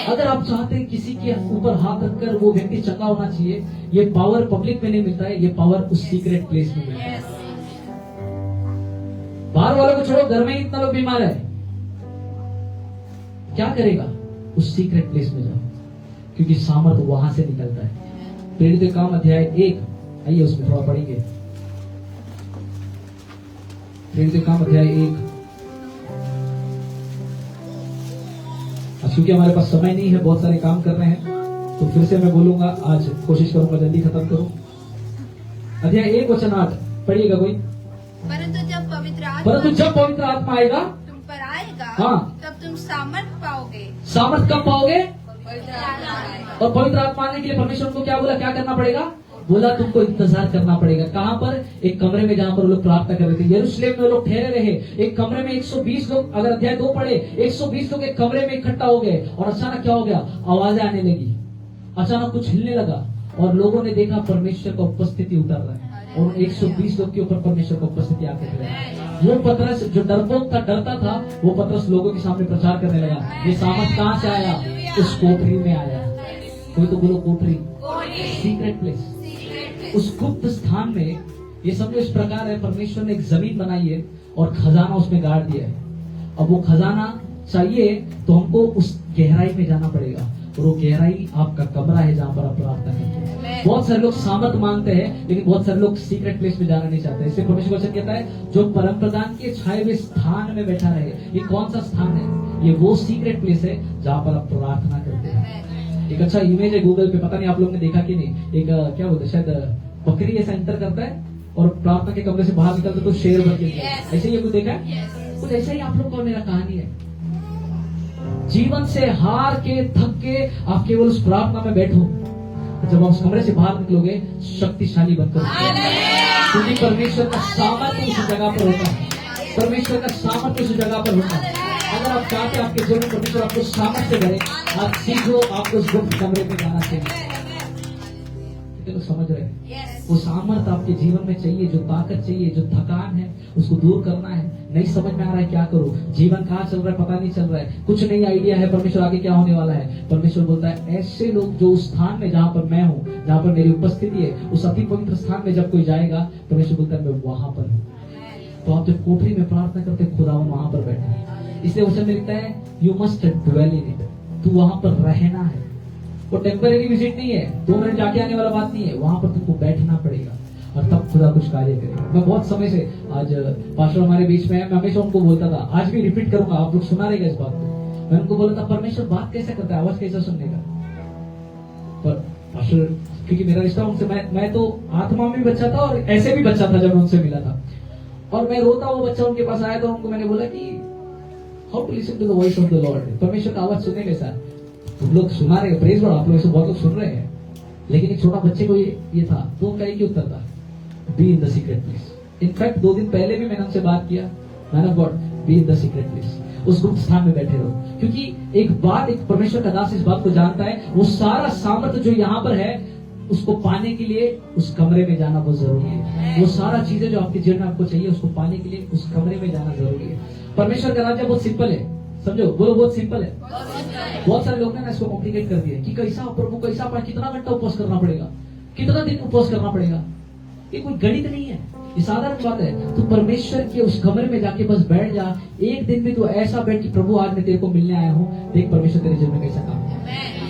अगर आप चाहते हैं किसी के ऊपर हाथ रखकर वो व्यक्ति चंगा होना चाहिए, ये पावर पब्लिक में नहीं मिलता है, ये पावर उस सीक्रेट प्लेस में मिलता है। बाहर वालों को छोड़ो, घर में ही इतना लोग बीमार है, क्या करेगा? उस सीक्रेट प्लेस में जाओ, क्योंकि सामर्थ वहां से निकलता है। प्रेरित काम अध्याय 1, आइए उसमें थोड़ा पढ़ेंगे। प्रेरित काम अध्याय 1। क्योंकि हमारे पास समय नहीं है, बहुत सारे काम कर रहे हैं, तो फिर से मैं बोलूंगा, आज कोशिश करूंगा जल्दी खत्म करूं। अध्याय 1 वचन 8 पढ़िएगा कोई। परंतु जब पवित्र आत्मा आएगा तुम पर आएगा, हाँ, तब तुम सामर्थ पाओगे। सामर्थ कब पाओगे? आएगा। और पवित्र आत्मा आने के लिए परमेश्वर को क्या बोला, क्या करना पड़ेगा? बोला तुमको इंतजार करना पड़ेगा। कहां पर? एक कमरे में जहां पर वो लोग प्रार्थना कर रहे थे। यरूशलेम में वो लोग ठहरे रहे एक कमरे में। 120 लोग, अगर अध्याय 2 पढ़े, 120 लोग एक कमरे में इकट्ठा हो गए, और अचानक क्या हो गया? आवाजें आने लगी, अचानक कुछ हिलने लगा, और लोगों ने देखा परमेश्वर का उपस्थिति उतर रहा है, और 120 लोग के ऊपर परमेश्वर का उपस्थिति आकर रहा। वो पतरस जो डरपोक था, डरता था, वो पतरस लोगों के सामने प्रचार करने लगा। ये सामर्थ कहां से आया? उस कोठरी में आया। कोई तो बोलो कोठरी, सीक्रेट प्लेस, उस गुप्त स्थान में। ये समझो इस प्रकार है, परमेश्वर ने एक जमीन बनाई है और खजाना उसमें गाड़ दिया है। अब वो खजाना चाहिए तो हमको उस गहराई में जाना पड़ेगा, और वो गहराई आपका कमरा है जहां पर आप प्रार्थना करते हैं। बहुत सारे लोग सामर्थ मांगते हैं, लेकिन बहुत सारे लोग सीक्रेट प्लेस में जाना नहीं चाहते। इसलिए परमेश्वर वचन कहता है जो परम प्रधान के छाए हुए स्थान में बैठा रहे। ये कौन सा स्थान है? ये वो सीक्रेट प्लेस है जहां पर आप प्रार्थना करते हैं। एक अच्छा इमेज है गूगल पे, पता नहीं आप लोग ने देखा कि नहीं, एक क्या बोलते हैं, शायद बकरी ऐसा एंटर करता है और प्रार्थना के कमरे से बाहर निकलता तो शेर बन के निकलता है। ऐसे ही कुछ देखा है? कुछ ऐसा ही आप लोग को और मेरा कहानी है। जीवन से हार के थक के आप केवल उस प्रार्थना में बैठो, जब आप उस कमरे से बाहर निकलोगे शक्तिशाली बनकर, क्योंकि परमेश्वर का सामर्थ्य उस जगह पर होता है। परमेश्वर का सामर्थ्य उस जगह पर होता है। अगर आप चाहते हैं आपके जीवन में परमेश्वर आपको सामर्थ्य करे, आप सीखो, आपको उस गुप्त कमरे में जाना चाहिए। तो समझ रहे हैं? वो सामर्थ्य आपके जीवन में चाहिए, जो ताकत चाहिए, जो थकान है उसको दूर करना है। नहीं समझ में आ रहा है क्या करूं, जीवन कहाँ चल रहा है पता नहीं चल रहा है, कुछ नई आइडिया है परमेश्वर आगे क्या होने वाला है। परमेश्वर बोलता है ऐसे लोग जो उस स्थान में जहाँ पर मैं हूँ, जहाँ पर मेरी उपस्थिति है, उस अति पवित्र स्थान में जब कोई जाएगा, परमेश्वर बोलता है मैं वहां पर हूँ। तो आप जब कोठरी में प्रार्थना करते खुदा वहां पर बैठे, इसलिए वचन में लिखता है you must dwell in it, तू वहां पर रहना है। वो टेम्परेरी विजिट नहीं है, 2 मिनट जाके आने वाला बात नहीं है, वहां पर तुमको बैठना पड़ेगा और तब खुदा कुछ कार्य करेगा। मैं बहुत समय से, आज पास्टर हमारे बीच में है, मैं हमेशा उनको बोलता था, आज भी रिपीट करूंगा, आप लोग सुना रहेगा इस बात को। मैं उनको बोलता था परमेश्वर बात कैसे करता है, आवाज कैसे सुनने का। पर पास्टर, क्योंकि मेरा रिश्ता उनसे, मैं तो आत्मा में भी बच्चा था और ऐसे भी बच्चा था जब मैं उनसे मिला था, और मैं रोता वो बच्चा उनके पास आया तो उनको मैंने बोला कि how to listen to the voice of the Lord, परमेश्वर का आवाज सुनने कैसा। तुम लोग सुना रहे, प्रेज लॉर्ड, आप लोग ऐसे बहुत लोग सुन रहे हैं, लेकिन एक छोटा बच्चे को ये था, तो उनका एक ही उत्तर था, be in the secret place. In fact 2 दिन पहले भी मैंने उनसे बात किया, man of God be in the secret place, उस गुप्त स्थान में बैठे रहो। क्योंकि एक बात, एक परमेश्वर का दास इस बात को जानता है, वो सारा सामर्थ्य जो यहाँ पर है उसको पाने के लिए उस कमरे में जाना बहुत जरूरी है। वो सारा चीजें जो आपके जीवन में आपको चाहिए उसको पाने के लिए उस कमरे में जाना जरूरी है। परमेश्वर का राज्य बहुत सिंपल है, समझो, बोलो बहुत सिंपल है। बहुत सारे लोग ने इसको कॉम्प्लिकेट कर दिया कि कैसा प्रभु, कैसा पाए, कितना घंटा उपवास करना पड़ेगा, कितना दिन उपवास करना पड़ेगा। ये कोई गणित नहीं है, ये साधारण बात है। तो परमेश्वर के उस कमरे में जाके बस बैठ जा, एक दिन भी तो ऐसा बैठ कि प्रभु आज मैं तेरे को मिलने आया हूँ, देख परमेश्वर तेरे जीवन में कैसा काम है।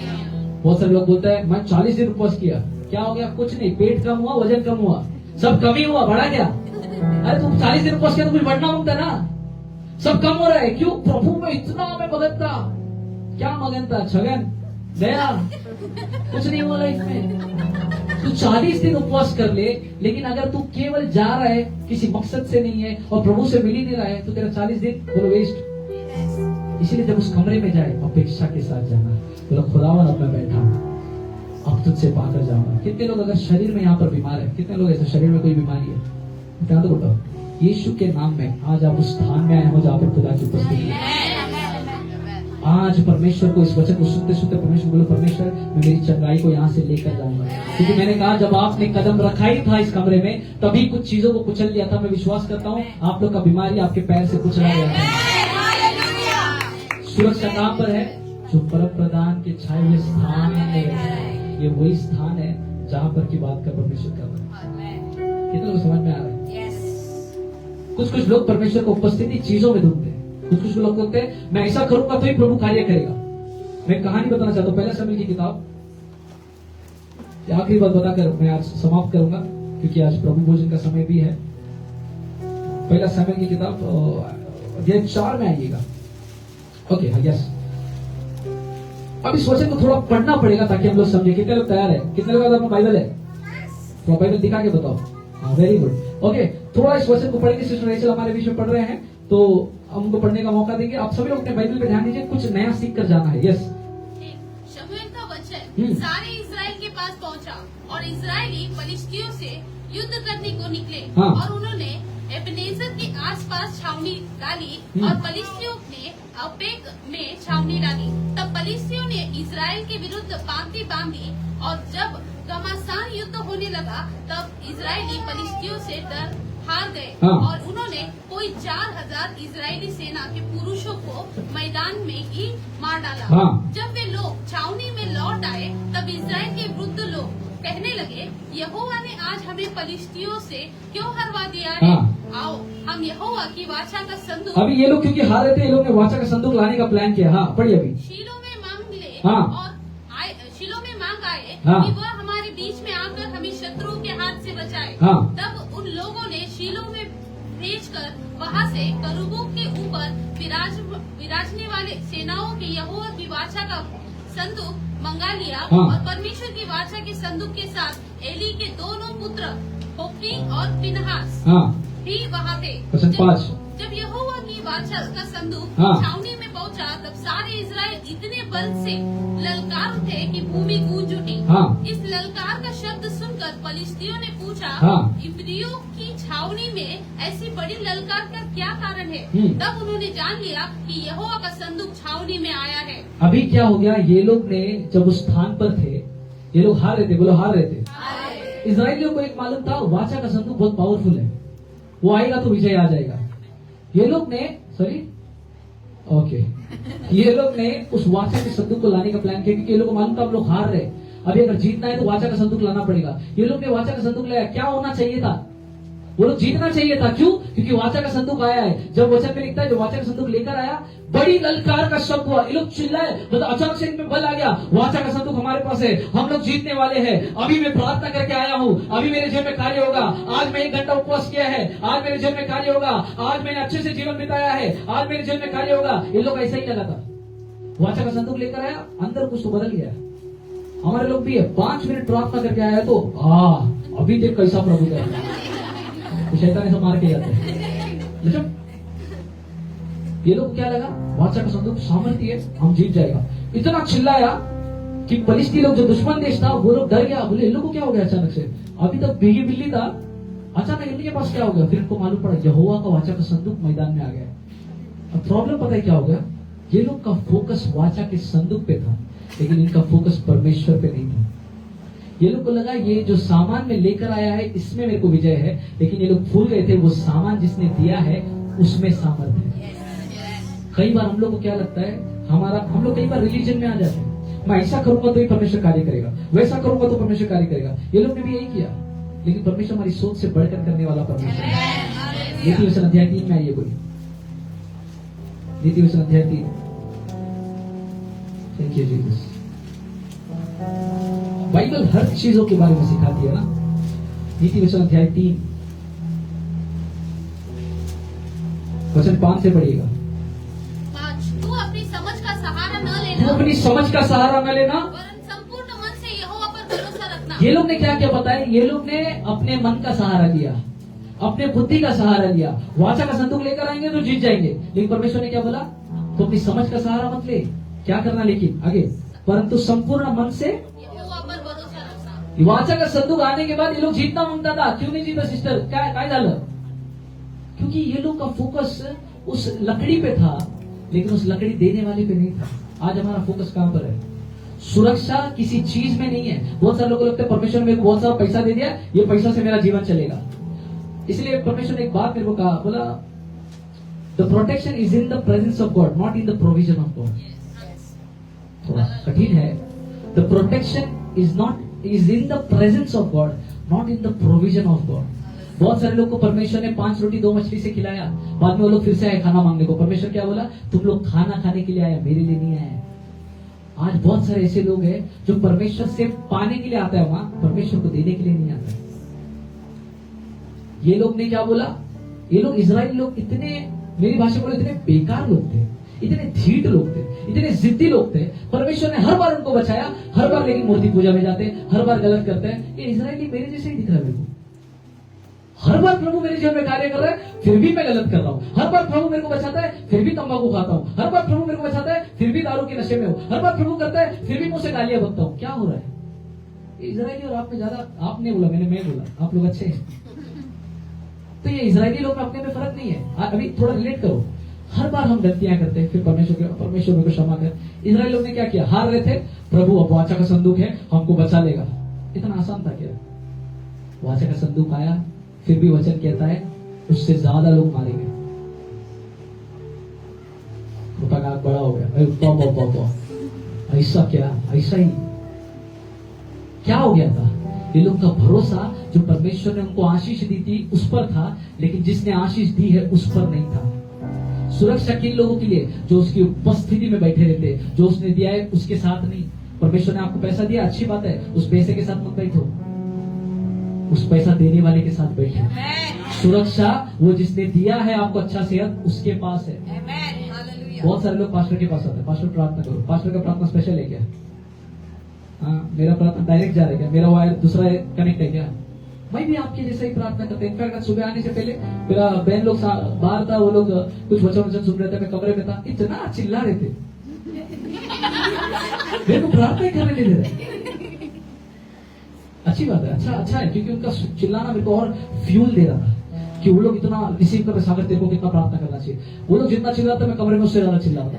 बहुत सारे लोग बोलते हैं मैं 40 दिन उपवास किया, क्या हो गया, कुछ नहीं, पेट कम हुआ, वजन कम हुआ, सब कम ही हुआ, बढ़ा क्या। अरे तुम 40 दिन उपवास किया तो कुछ बढ़ना मांगता ना, सब कम हो रहा है, क्यों, प्रभु में इतना मैं मगन था। क्या मगन था, छगन दया, कुछ नहीं हुआ लाइफ में। तू 40 दिन उपवास कर ले, लेकिन अगर तू केवल जा रहा है किसी मकसद से नहीं है और प्रभु से मिल ही नहीं रहा है, तो तेरा 40 दिन बोलो वेस्ट। इसीलिए जब उस कमरे में जाए अपेक्षा के साथ जाना, बोलो खुदावन अब मैं बैठा हूँ, अब तुझसे पाकर जाऊंगा। कितने लोग अगर शरीर में यहाँ पर बीमार है, कितने लोग ऐसे शरीर में कोई बीमारी है, बता दो बताओ, यीशु के नाम में आज आप उस स्थान में आए हो जहाँ पर खुदा की उपस्थिति है। आज परमेश्वर को, इस वचन को सुनते सुनते परमेश्वर बोलो परमेश्वर मैं मेरी चंगाई को यहाँ से लेकर जाऊंगा। क्योंकि मैंने कहा जब आपने कदम रखा ही था इस कमरे में, तभी कुछ चीजों को कुचल लिया था। मैं विश्वास करता हूँ आप लोग का बीमारी आपके पैर से कुचला गया था। सुरक्षा कहाँ पर है, जो परम प्रधान के छाए हुए स्थान में, ये वही स्थान है जहाँ पर की बात कर परमेश्वर कर रहा है। कितने लोग समझ में आ रहा है। कुछ लोग परमेश्वर को उपस्थिति चीजों में ढूंढते हैं, कुछ लोग बोलते हैं मैं ऐसा करूंगा तो ही प्रभु कार्य करेगा। मैं कहानी बताना चाहता हूँ, पहला शमूएल की किताब, आखिरी बात बताकर मैं आज समाप्त करूंगा क्योंकि आज प्रभु भोजन का समय भी है। पहला शमूएल की किताब अध्याय 4 में आइएगा। ओके हाँ यस, अब इस वचन को थोड़ा पढ़ना पड़ेगा ताकि हम लोग समझे। कितने लोग तैयार है, कितने लोग अपना बाइबल है, तो बाइबल दिखा के बताओ। हाँ वेरी गुड। ओके, थोड़ा इस वचन को पढ़ेंगे, सिस्टर रेचल हमारे बीच में पढ़ रहे हैं तो हम उनको पढ़ने का मौका देंगे। आप सभी लोग अपने बाइबल पे ध्यान दीजिए, कुछ नया सीख कर जाना है। यस, शमूएल का वचन सारे इस्राएल के पास पहुंचा और इस्राएली फलिस्तियों से युद्ध करने को निकले। हाँ। और उन्होंने एबेनेजर के आसपास छावनी डाली और फलिस्तियों ने अपेक में छावनी डाली। तब फलिस्तियों ने इस्राएल के विरुद्ध पांति बांधी और जब घमासान युद्ध होने लगा तब इस्राएली फलिस्तियों से डर हार गए। हाँ। और उन्होंने कोई 4000 इस्राएली सेना के पुरुषों को मैदान में ही मार डाला। हाँ। जब वे लोग छावनी में लौट आए तब इस्राएल के वृद्ध लोग कहने लगे यहोवा ने आज हमें फलिस्तियों से क्यों हरवा दिया है। हाँ। आओ हम यहोवा की वाचा का संदूक, अभी ये लोग क्योंकि हारे थे, ये लोग ने वाचा का संदूक लाने का प्लान किया। हाँ पढ़िए अभी। शीलो में मांग ले। हाँ। और शीलो में मांग आए हाँ। कि वह हमारे बीच में आकर हमें शत्रुओं के हाथ से बचाए। हाँ। तब उन लोगों ने शीलो में भेजकर वहाँ से करूबों के ऊपर विराजने वाले सेनाओं के यहोवा की वाचा का संदूक मंगा लिया हाँ। और परमेश्वर की वाचा के संदूक के साथ एली के दोनों पुत्र होप्नी और फिनहास हाँ, भी वहाँ थे। वचन 5। जब यहोवा की वाचा का संदूक हाँ। छावनी में पहुंचा, तब सारे इस्राएल इतने बल से ललकार उठे कि भूमि गूंज उठी। हाँ। इस ललकार का शब्द सुनकर फलिस्तियों ने पूछा, हाँ। इब्रियों की छावनी में ऐसी बड़ी ललकार का क्या कारण है? तब उन्होंने जान लिया कि यहोवा का संदूक छावनी में आया है। अभी क्या हो गया, ये लोग ने जब उस स्थान पर थे, ये लोग हार रहे थे, बोलो हार रहे थे। इस्राएलियों को एक मालूम था, वाचा का संदूक बहुत पावरफुल है, वो आएगा तो विजय आ जाएगा। ये लोग ने ये लोग ने उस वाचा के संदूक को लाने का प्लान किया, क्योंकि ये लोग को मालूम था हम लोग हार रहे, अभी अगर जीतना है तो वाचा का संदूक लाना पड़ेगा। ये लोग ने वाचा का संदूक लाया। क्या होना चाहिए था, वो लोग जीतना चाहिए था। क्यों? क्योंकि वाचा का संदूक आया है। जब वचन में लिखता है जो वाचा का संदूक लेकर आया, बड़ी ललकार का शब्द हुआ, ये लोग चिल्लाए, मतलब अचानक से इनमें बल आ गया, वाचा का संदूक हमारे पास है, हम लोग जीतने वाले हैं। अभी मैं प्रार्थना करके आया हूँ, अभी मेरे जीवन में कार्य होगा। आज मैं 1 घंटा उपवास किया है, आज मेरे जीवन में कार्य होगा। आज मैंने अच्छे से जीवन बिताया है, आज मेरे जीवन में कार्य होगा। ये लोग ऐसा ही लगा था। वाचा का संदूक लेकर आया, अंदर कुछ तो बदल गया। हमारे लोग भी है, 5 मिनट प्रार्थना करके आया तो अभी देख कैसा प्रभु है, तो शैतान ऐसा मार के जाता है। मतलब ये लोग क्या लगा, वाचा का संदूक सामर्थ्य है, हम जीत जाएगा। इतना चिल्लाया कि फलिस्ती लोग जो दुश्मन देश था वो लोग डर गया, बोले इन लोग को क्या हो गया अचानक से, अभी तक भीगी बिल्ली था, अचानक इनके पास क्या हो गया। फिर इनको मालूम पड़ा यहोवा का वाचा का संदूक मैदान में आ गया। अब प्रॉब्लम पता है क्या हो गया, ये लोग का फोकस वाचा के संदूक पे था, लेकिन इनका फोकस परमेश्वर पे नहीं था। ये लोग को लगा ये जो सामान में लेकर आया है इसमें मेरे को विजय है, लेकिन ये लोग भूल गए थे वो सामान जिसने दिया है उसमें सामर्थ है। कई बार हम लोग को क्या लगता है, हम लोग कई बार रिलीजन में आ जाते हैं, मैं ऐसा करूंगा तो ही परमेश्वर कार्य करेगा, वैसा करूंगा तो परमेश्वर कार्य करेगा। ये लोग ने भी यही किया, लेकिन परमेश्वर हमारी सोच से बढ़कर करने वाला परमेश्वर है। नीति वचन अध्याय 3 में आइए, बोलिए नीति वचन अध्याय 3। Thank you Jesus. बाइबल हर चीजों के बारे में सिखाती है ना। नीति वचन अध्याय 3 वचन 5 से पढ़िएगा। तू अपनी समझ का सहारा न तू लेना, अपनी समझ का सहारा न लेना, वरन संपूर्ण मन से यहोवा पर भरोसा रखना। ये लोग ने क्या क्या बताया, ये लोग ने अपने मन का सहारा लिया, अपने बुद्धि का सहारा लिया। वाचा का संदूक लेकर आएंगे तो जीत जाएंगे, लेकिन परमेश्वर ने क्या बोला, तो अपनी समझ का सहारा मत ले। क्या करना, लेकिन आगे, परंतु संपूर्ण मन से यहोवा पर भरोसा रखना। वाचा का संदूक आने के बाद ये लोग जीतना मांगता था। क्यों नहीं जीता सिस्टर, क्या झालं? क्योंकि ये लोग का फोकस उस लकड़ी पे था, लेकिन उस लकड़ी देने वाले पे नहीं था। आज हमारा फोकस कहां पर है? सुरक्षा किसी चीज में नहीं है। बहुत सारे लोगों को लगता है परमेश्वर ने मेरे को बहुत सारा पैसा दे दिया, ये पैसा से मेरा जीवन चलेगा। इसलिए परमेश्वर ने एक बात मेरे को कहा, बोला the protection is in the presence of God, not in the provision of God. थोड़ा कठिन है। The protection is in the presence of God, not in the provision of God. बहुत सारे लोग को परमेश्वर ने 5 रोटी 2 मछली से खिलाया, बाद में वो लोग फिर से आए खाना मांगने को। परमेश्वर क्या बोला, तुम लोग खाना खाने के लिए आए, मेरे लिए नहीं आए। आज बहुत सारे ऐसे लोग हैं जो परमेश्वर से पाने के लिए आता है, वहां परमेश्वर को देने के लिए नहीं आता है। ये लोग ने क्या बोला, ये लोग इजराइल लोग इतने, मेरी भाषा बोले, इतने बेकार लोग थे, इतने धीट लोग थे, इतने जिद्दी लोग थे। परमेश्वर ने हर बार उनको बचाया, हर बार लेकिन मूर्ति पूजा में जाते, हर बार गलत करते हैं। ये इजराइली मेरे जैसे ही दिख रहा है मेरे को। हर बार प्रभु मेरे जीवन में कार्य कर रहा है, फिर भी मैं गलत कर रहा हूँ। हर बार प्रभु मेरे को बचाता है, फिर भी तंबाकू खाता हूँ। हर बार प्रभु मेरे को बचाता है, फिर भी दारू के नशे में हूँ। हर बार प्रभु करता है, फिर भी मुझसे गालियां बकता हूँ। क्या हो रहा है? इजराइली और आप में ज्यादा, आपने बोला, मैं बोला, आप लोग अच्छे हैं। तो ये इजराइली लोग में अपने में फर्क नहीं है। अभी थोड़ा रिलेट करो। हर बार हम गलतियां करते हैं, फिर परमेश्वर मेरे को क्षमा कर। इजराइल लोग ने क्या किया, हार रहे थे, प्रभु अब वाचा का संदूक है, हमको बचा लेगा। इतना आसान था क्या? वाचा का संदूक आया, फिर भी वचन कहता है उससे ज्यादा लोग मारे गए। कृपा का बड़ा हो गया। ऐसा क्या, ऐसा ही क्या हो गया था? ये लोग का भरोसा जो परमेश्वर ने उनको आशीष दी थी उस पर था, लेकिन जिसने आशीष दी है उस पर नहीं था। सुरक्षा किन लोगों के लिए, जो उसकी उपस्थिति में बैठे रहते, जो उसने दिया है उसके साथ नहीं। परमेश्वर ने आपको पैसा दिया, अच्छी बात है, उस पैसे के साथ मत बैठो, उस पैसा देने वाले के साथ बैठो। सुरक्षा वो जिसने दिया है आपको अच्छा सेहत, उसके पास है। बहुत सारे लोग पास्टर के पास आते हैं, पास्टर प्रार्थना करो। पास्टर का प्रार्थना स्पेशल है क्या? हाँ, मेरा प्रार्थना डायरेक्ट जा रहा है क्या? मेरा वायर दूसरा कनेक्ट है क्या? मैं भी आपके जैसा ही प्रार्थना करता हूँ। इनफैक्ट सुबह आने से पहले मेरा बहन लोग बाहर था, वो लोग कुछ वचन सुन रहे थे, मैं कमरे में था, इतना चिल्ला रहे थे मेरे को प्रार्थना करने नहीं दे रहे। अच्छी बात है, अच्छा है, क्योंकि उनका चिल्लाना मेरे को और फ्यूल दे रहा था कि वो लोग इतना रिसीव कर, सागर तेरे को कितना प्रार्थना करना चाहिए। वो लोग जितना चिल्लाते थे मैं कमरे में उससे ज्यादा चिल्लाता,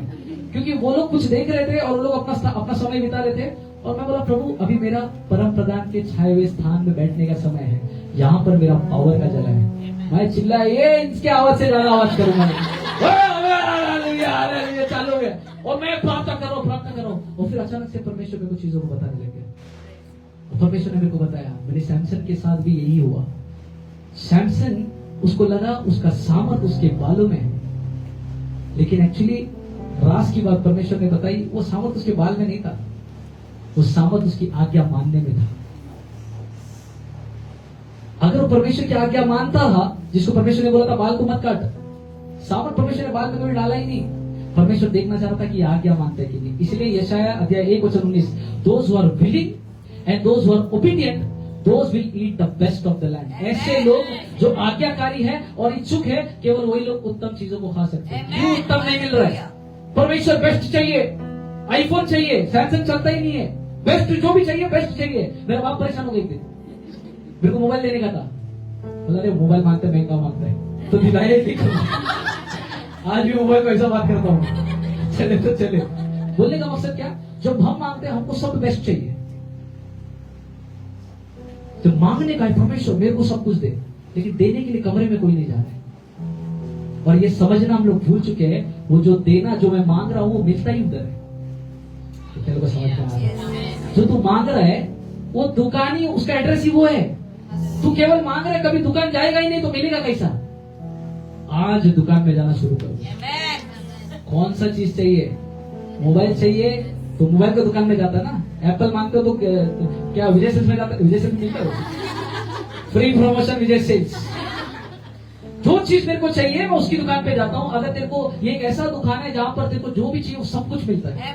क्योंकि वो लोग कुछ देख रहे थे और वो लोग अपना समय बिता रहे थे। और मैं बोला प्रभु अभी मेरा परम प्रधान के छाए हुए स्थान में बैठने का समय है, यहाँ पर मेरा पावर का जगह है। मैं चिल्ला ये इसके आवाज से ज्यादा आवाज करूंगा, चालू हो गया और मैं प्रार्थना करो। और फिर अचानक से परमेश्वर मेरे को चीजों को बताने लग गया। परमेश्वर ने मेरे को बताया, मेरे सैमसन के साथ भी यही हुआ। सैमसन उसको लगा उसका सामर्थ उसके बालों में है, लेकिन एक्चुअली राज की बात परमेश्वर ने बताई, वो सामर्थ उसके बाल में नहीं था, वो सामर्थ उसकी आज्ञा मानने में था। अगर वो परमेश्वर की आज्ञा मानता था, जिसको परमेश्वर ने बोला था बाल को मत काट, सामर्थ परमेश्वर ने बाल में कभी डाला ही नहीं। परमेश्वर देखना चाहता था कि आज्ञा मानता है कि नहीं। इसलिए यशाया अध्याय 1:19, those who are willing and those who are obedient, those will eat the best of the land। ऐसे लोग जो आज्ञाकारी है और इच्छुक है, केवल वही लोग उत्तम चीजों को खा सकते हैं। क्यों उत्तम नहीं मिल रहा है? परमेश्वर बेस्ट चाहिए, आईफोन चाहिए, सैमसंग चलता ही नहीं है, बेस्ट जो भी चाहिए बेस्ट चाहिए। मेरा बाप परेशान हो गई थी, मेरे को मोबाइल लेने का था, बोला अरे मोबाइल मांगते महंगा मांगता है, तो दिलाया ही आज भी मोबाइल को ऐसा बात करता हूँ। चले तो चले, बोलने का मकसद क्या, जब हम मांगते हैं हमको सब बेस्ट चाहिए। तो मांगने का परमेश्वर मेरे को सब कुछ दे, लेकिन देने के लिए कमरे में कोई नहीं जा रहा है। और ये समझना हम लोग भूल चुके हैं, वो जो देना जो मैं मांग रहा हूं वो मिलता ही उधर है। तो तेरे को समझ में आ रहा है, जो तू मांग रहा है वो दुकानी, उसका एड्रेस ही वो है। तू केवल मांग रहा है, कभी दुकान जाएगा ही नहीं तो मिलेगा कैसा? आज दुकान में जाना शुरू करो। कौन सा चीज चाहिए? मोबाइल चाहिए तो मोबाइल की दुकान में जाता है ना। एप्पल मांगते हो तो क्या विजय सेल्स में जाता है? विजय सेल्स मिलता है, फ्री प्रमोशन विजय सेल्स। जो चीज मेरे को चाहिए मैं उसकी दुकान पे जाता हूँ। अगर तेरे को ये एक ऐसा दुकान है जहाँ पर तेरे को जो भी चाहिए वो सब कुछ मिलता है।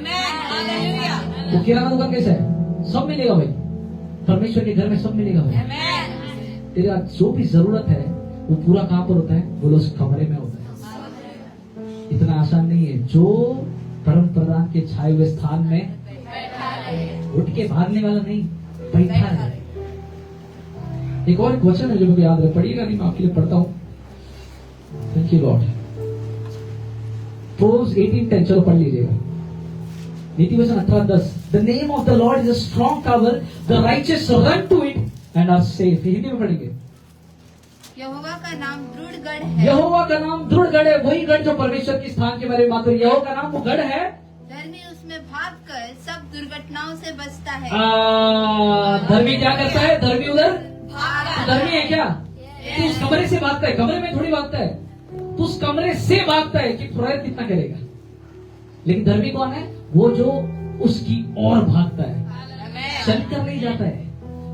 वो किराना दुकान कैसा है? सब मिलेगा भाई, परमेश्वर के घर में सब मिलेगा भाई। तेरा जो भी जरूरत है वो पूरा कहाँ पर होता है? बोलो उस कमरे में होता है। इतना आसान नहीं है। जो परम प्रधान के छाए हुए स्थान में उठ के भागने वाला नहीं, बैठा है। एक और वचन है जो मुझे याद है, पढ़िएगा नहीं, मैं आपके लिए पढ़ता हूँ। Thank you Lord. प्रोव्स 18:10, चलो पढ़ लीजिएगा। नीतिवचन 18:10, the name of the Lord is a strong tower, the righteous run to it and are safe. Hindi में पढ़ेंगे। यहोवा का नाम दृढ़ गढ़ है। यहोवा का नाम दृढ़ गढ़ है, वही गढ़ जो परमेश्वर के स्थान के बारे में बात करें। यहोवा का नाम वो गढ़ है, धर्मी उसमें भागकर सब दुर्घटनाओं से बचता है। धर्मी क्या करता है? धर्मी उधर भागा। धर्मी है क्या? तू उस कमरे से भागता है, कमरे में थोड़ी भागता है, तू उस कमरे से भागता है कि प्रयत्न कितना करेगा। लेकिन धर्मी कौन है? वो जो उसकी ओर भागता है, चलकर नहीं जाता है,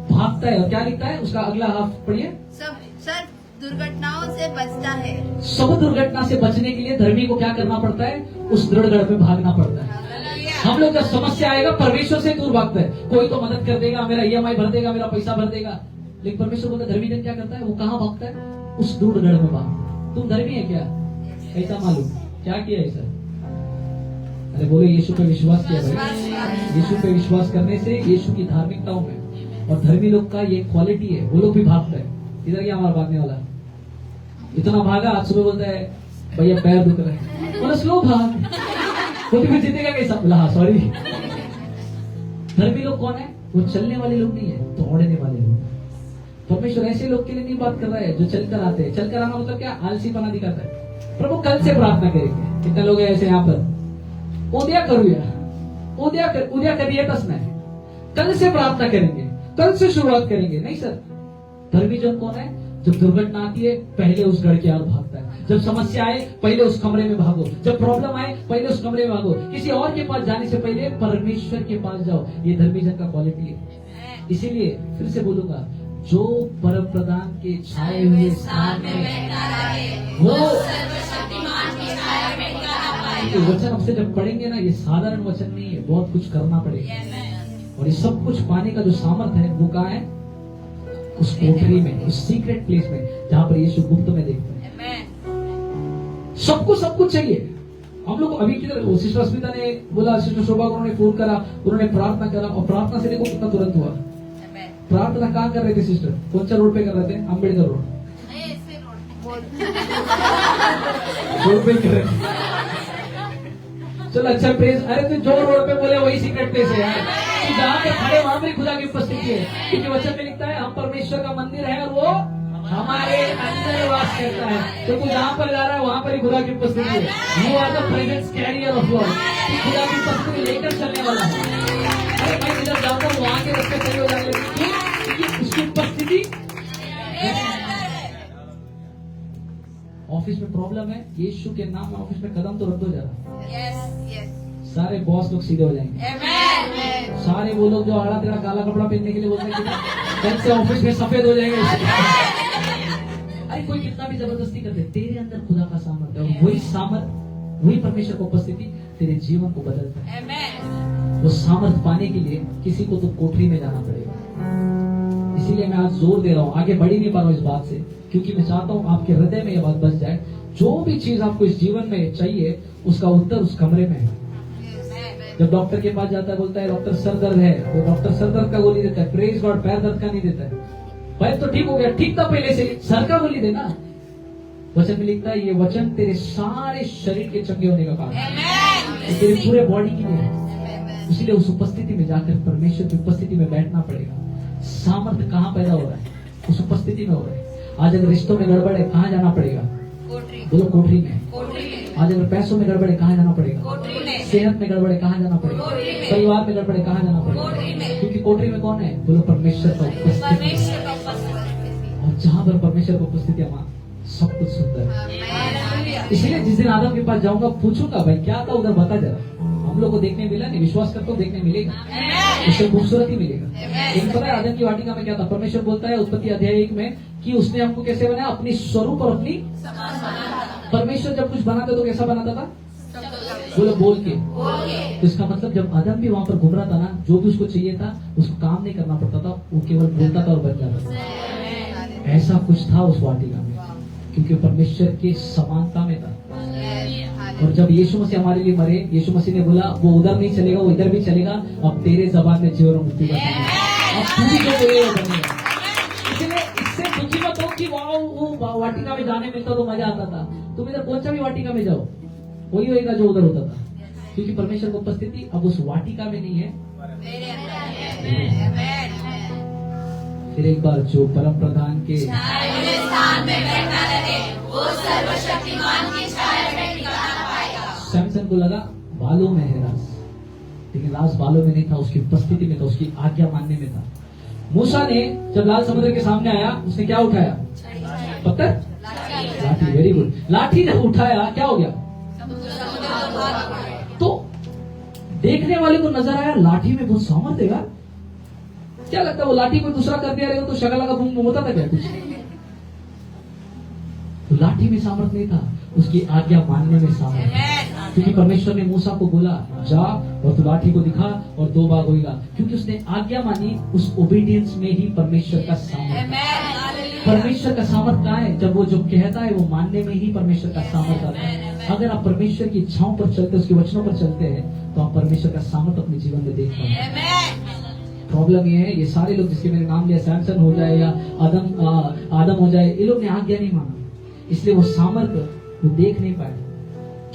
भागता है। और क्या लिखता है उसका अगला हाफ पढ़िए, सब दुर्घटनाओं से बचता है। सब दुर्घटना से बचने के लिए धर्मी को क्या करना पड़ता है? उस दृढ़ गढ़ में भागना पड़ता है। हम लोग जब समस्या आएगा परमेश्वर से दूर भागते हैं। कोई तो मदद कर देगा, मेरा EMI भर देगा, मेरा पैसा भर देगा, लेकिन परमेश्वर बोलता धर्मी जन क्या करता है? वो कहाँ भागता है? उस दृढ़ गढ़ में भाग। तुम धर्मी है क्या? ऐसा मालूम क्या किया ऐसा? अरे बोलो यीशु पे विश्वास किया भाई। यीशु पे विश्वास करने से यीशु की धार्मिकताओं में, और धर्मी लोग का ये क्वालिटी है, वो लोग भी भागता है। इधर क्या हमारा भागने वाला इतना भागा, आज सुबह बोलता है भैया पैर दुख रहा है, बोला स्लो भाग, वो तुम्हें जीतेगा कैसा? बोला हाँ सॉरी। धर्मी लोग कौन है? वो चलने वाले लोग नहीं है, दौड़ने वाले लोग। परमेश्वर ऐसे लोग के लिए नहीं बात कर रहा है जो चलकर आते हैं। चलकर आना मतलब क्या? आलसीपना दिखाता है। प्रभु कल से प्रार्थना करेंगे। कितने लोग हैं ऐसे यहाँ पर? उद्या करूया, उद्या करिए तस नहीं, कल से प्रार्थना करेंगे, कल से शुरुआत करेंगे। नहीं सर, धर्मी जन कौन है? जब दुर्घटना आती है पहले उस गढ़ की ओर भागता है। जब समस्या आए पहले उस कमरे में भागो, जब प्रॉब्लम आए पहले उस कमरे में भागो। किसी और के पास जाने से पहले परमेश्वर के पास जाओ। ये धर्मी जन का क्वालिटी है। इसीलिए फिर से बोलूंगा, जो परम प्रधान के छाए हुए स्थान में वो सर्वशक्तिमान की छाया में टिका ना पाएगा। वचन हमसे जब पढ़ेंगे ना, ये साधारण वचन नहीं है, बहुत कुछ करना पड़ेगा। और ये सब कुछ पाने का जो सामर्थ्य है वो कहाँ है? उस कोठरी में, उस सीक्रेट प्लेस में जहां पर यीशु गुप्त में देखते हैं। सबको सब कुछ चाहिए। हम लोग अभी किधर, सिस्टर अस्मिता ने बोला, सिस्टर शोभा को उन्होंने फोन करा, उन्होंने प्रार्थना करा, और प्रार्थना से देखो कितना तुरंत हुआ। प्रार्थना कहाँ कर रहे थे सिस्टर? कौन सा रोड पे कर रहे थे? अम्बेडकर रोड पे कर रहे थे। चलो अच्छा प्रेस। अरे तो जो रोड पे बोले वही सीक्रेट प्लेस है यार। तो जहाँ पे खड़े वहां पर खुदा की उपस्थिति है, क्योंकि वचन में लिखता है हम परमेश्वर का मंदिर है और वो हमारे अंदर वास करता है। तो तू जहाँ पर जा रहा है वहां पर ही खुदा की उपस्थिति है। You are the presence carrier of God. खुदा की उपस्थिति लेकर चलने वाला है। अरे मैं इधर जाता हूँ वहां के रास्ते सही हो जाने लगे, क्योंकि उसकी उपस्थिति। ऑफिस में प्रॉब्लम है, यीशु के नाम में ऑफिस में कदम तो रद्द हो जा रहा है। सारे बॉस लोग सीधे हो जाएंगे। सारे वो लोग जो आड़ा तेरा काला कपड़ा पहनने के लिए बोलते हैं कल से ऑफिस में सफेद हो जाएंगे। अरे कोई कितना भी जबरदस्ती करते, तेरे अंदर खुदा का सामर्थ्य है, वही सामर्थ्य, वही परमेश्वर की उपस्थिति तेरे जीवन को बदलता है। वो सामर्थ्य पाने के लिए किसी को तो कोठरी में जाना पड़ेगा। इसीलिए मैं आज जोर दे रहा हूँ, आगे बढ़ ही नहीं पा रहा हूँ इस बात से, क्योंकि मैं चाहता हूँ आपके हृदय में यह बात बस जाए। जो भी चीज आपको इस जीवन में चाहिए उसका उत्तर उस कमरे में है। जब डॉक्टर के पास जाता है, बोलता है डॉक्टर सर दर्द है, तो डॉक्टर सर दर्द का गोली देता है, प्रेज गॉड पैर दर्द का नहीं देता है। पैर तो ठीक हो गया, ठीक था पहले से, सर का गोली देना। वचन में लिखता है ये वचन तेरे सारे शरीर के चंगे होने का कारण है, तेरे पूरे बॉडी के लिए है। इसलिए उस उपस्थिति में जाकर परमेश्वर की उपस्थिति में बैठना पड़ेगा। सामर्थ्य कहाँ पैदा हो रहा है? उस उपस्थिति में हो रहा है। आज अगर रिश्तों में गड़बड़ है, कहाँ जाना पड़ेगा? बोलो कोठरी में। आज अगर पैसों में गड़बड़ है, कहाँ जाना पड़ेगा? सेहत में गड़बड़ है, कहाँ जाना पड़ेगा? परिवार में गड़बड़ है, कहाँ जाना पड़ेगा? क्योंकि कोठरी में कौन है? बोलो परमेश्वर का उपस्थिति। और जहाँ पर परमेश्वर की उपस्थिति है वहाँ सब कुछ सुंदर है। इसलिए जिस दिन आदम के पास जाऊंगा, पूछूंगा भाई क्या था उधर, बता जरा। हम लोग को देखने मिला नहीं, विश्वास करता हूँ देखने मिलेगा, उससे खूबसूरत ही मिलेगा। लेकिन पता है आदम की वाटिका में क्या था? परमेश्वर बोलता है उत्पत्ति अध्याय 1 में कि उसने हमको कैसे बनाया? अपनी स्वरूप और अपनी। परमेश्वर जब कुछ बनाता तो कैसा बनाता था? बोलो बोल के। तो इसका मतलब जब आदम भी वहां पर घूम रहा था ना, जो भी उसको चाहिए था उसको काम नहीं करना पड़ता था, वो केवल बोलता था और बन जाता था। ऐसा कुछ था उस वाटिका में, क्योंकि परमेश्वर की समानता में था। और जब यीशु मसीह हमारे लिए मरे, यीशु मसीह ने बोला वो उधर नहीं चलेगा, वो इधर भी चलेगा, अब तेरे जबान में जीवन और मृत्यु का समय है। अब तू भी जो बोले वो बनेगा। इसलिए इससे दुखी मत हो कि वो वाटिका में जाने मिलता तो मजा आता था। तुम इधर कौन सा भी वाटिका में जाओ, वही होगा जो उधर होता था, क्योंकि परमेश्वर की उपस्थिति अब उस वाटिका में नहीं है। फिर एक बार जो परम प्रधान के स्थान में बैठा रहे, वो सर्वशक्तिमान की छाया में ठिकाना पाएगा। सैमसन को लगा बालों में है राज, लेकिन राज बालों में नहीं था, उसकी उपस्थिति में था, उसकी आज्ञा मानने में था। मूसा ने जब लाल समुद्र के सामने आया, उसने क्या उठाया? पत्थर, लाठी। Very good. लाठी जब उठाया क्या हो गया? तो देखने वाले को नजर आया लाठी में बहुत सामर्थ्य है। क्या लगता है वो लाठी कोई दूसरा कर दिया रहेगा तो शगला का बूम होता था क्या? कुछ तो लाठी में सामर्थ्य नहीं था, उसकी आज्ञा मानने में सामर्थ्य। क्योंकि परमेश्वर ने मूसा को बोला जा और तू लाठी को दिखा और 2 भाग होगा, क्योंकि उसने आज्ञा मानी। उस ओबीडियंस में ही परमेश्वर का सामर्थ्य। परमेश्वर का सामर्थ्य कहाँ है? जब वो जो कहता है वो मानने में ही परमेश्वर का सामर्थ्य आता है। अगर आप परमेश्वर की इच्छाओं पर चलते, उसके वचनों पर चलते हैं, तो आप परमेश्वर का सामर्थ्य अपने जीवन में देख पाएंगे। प्रॉब्लम ये है, ये सारे लोग जिसके मैंने नाम लिया, सैमसन हो जाए या आदम हो जाए, ये लोग ने आज्ञा नहीं माना, इसलिए वो सामर्थ्य वो देख नहीं पाए।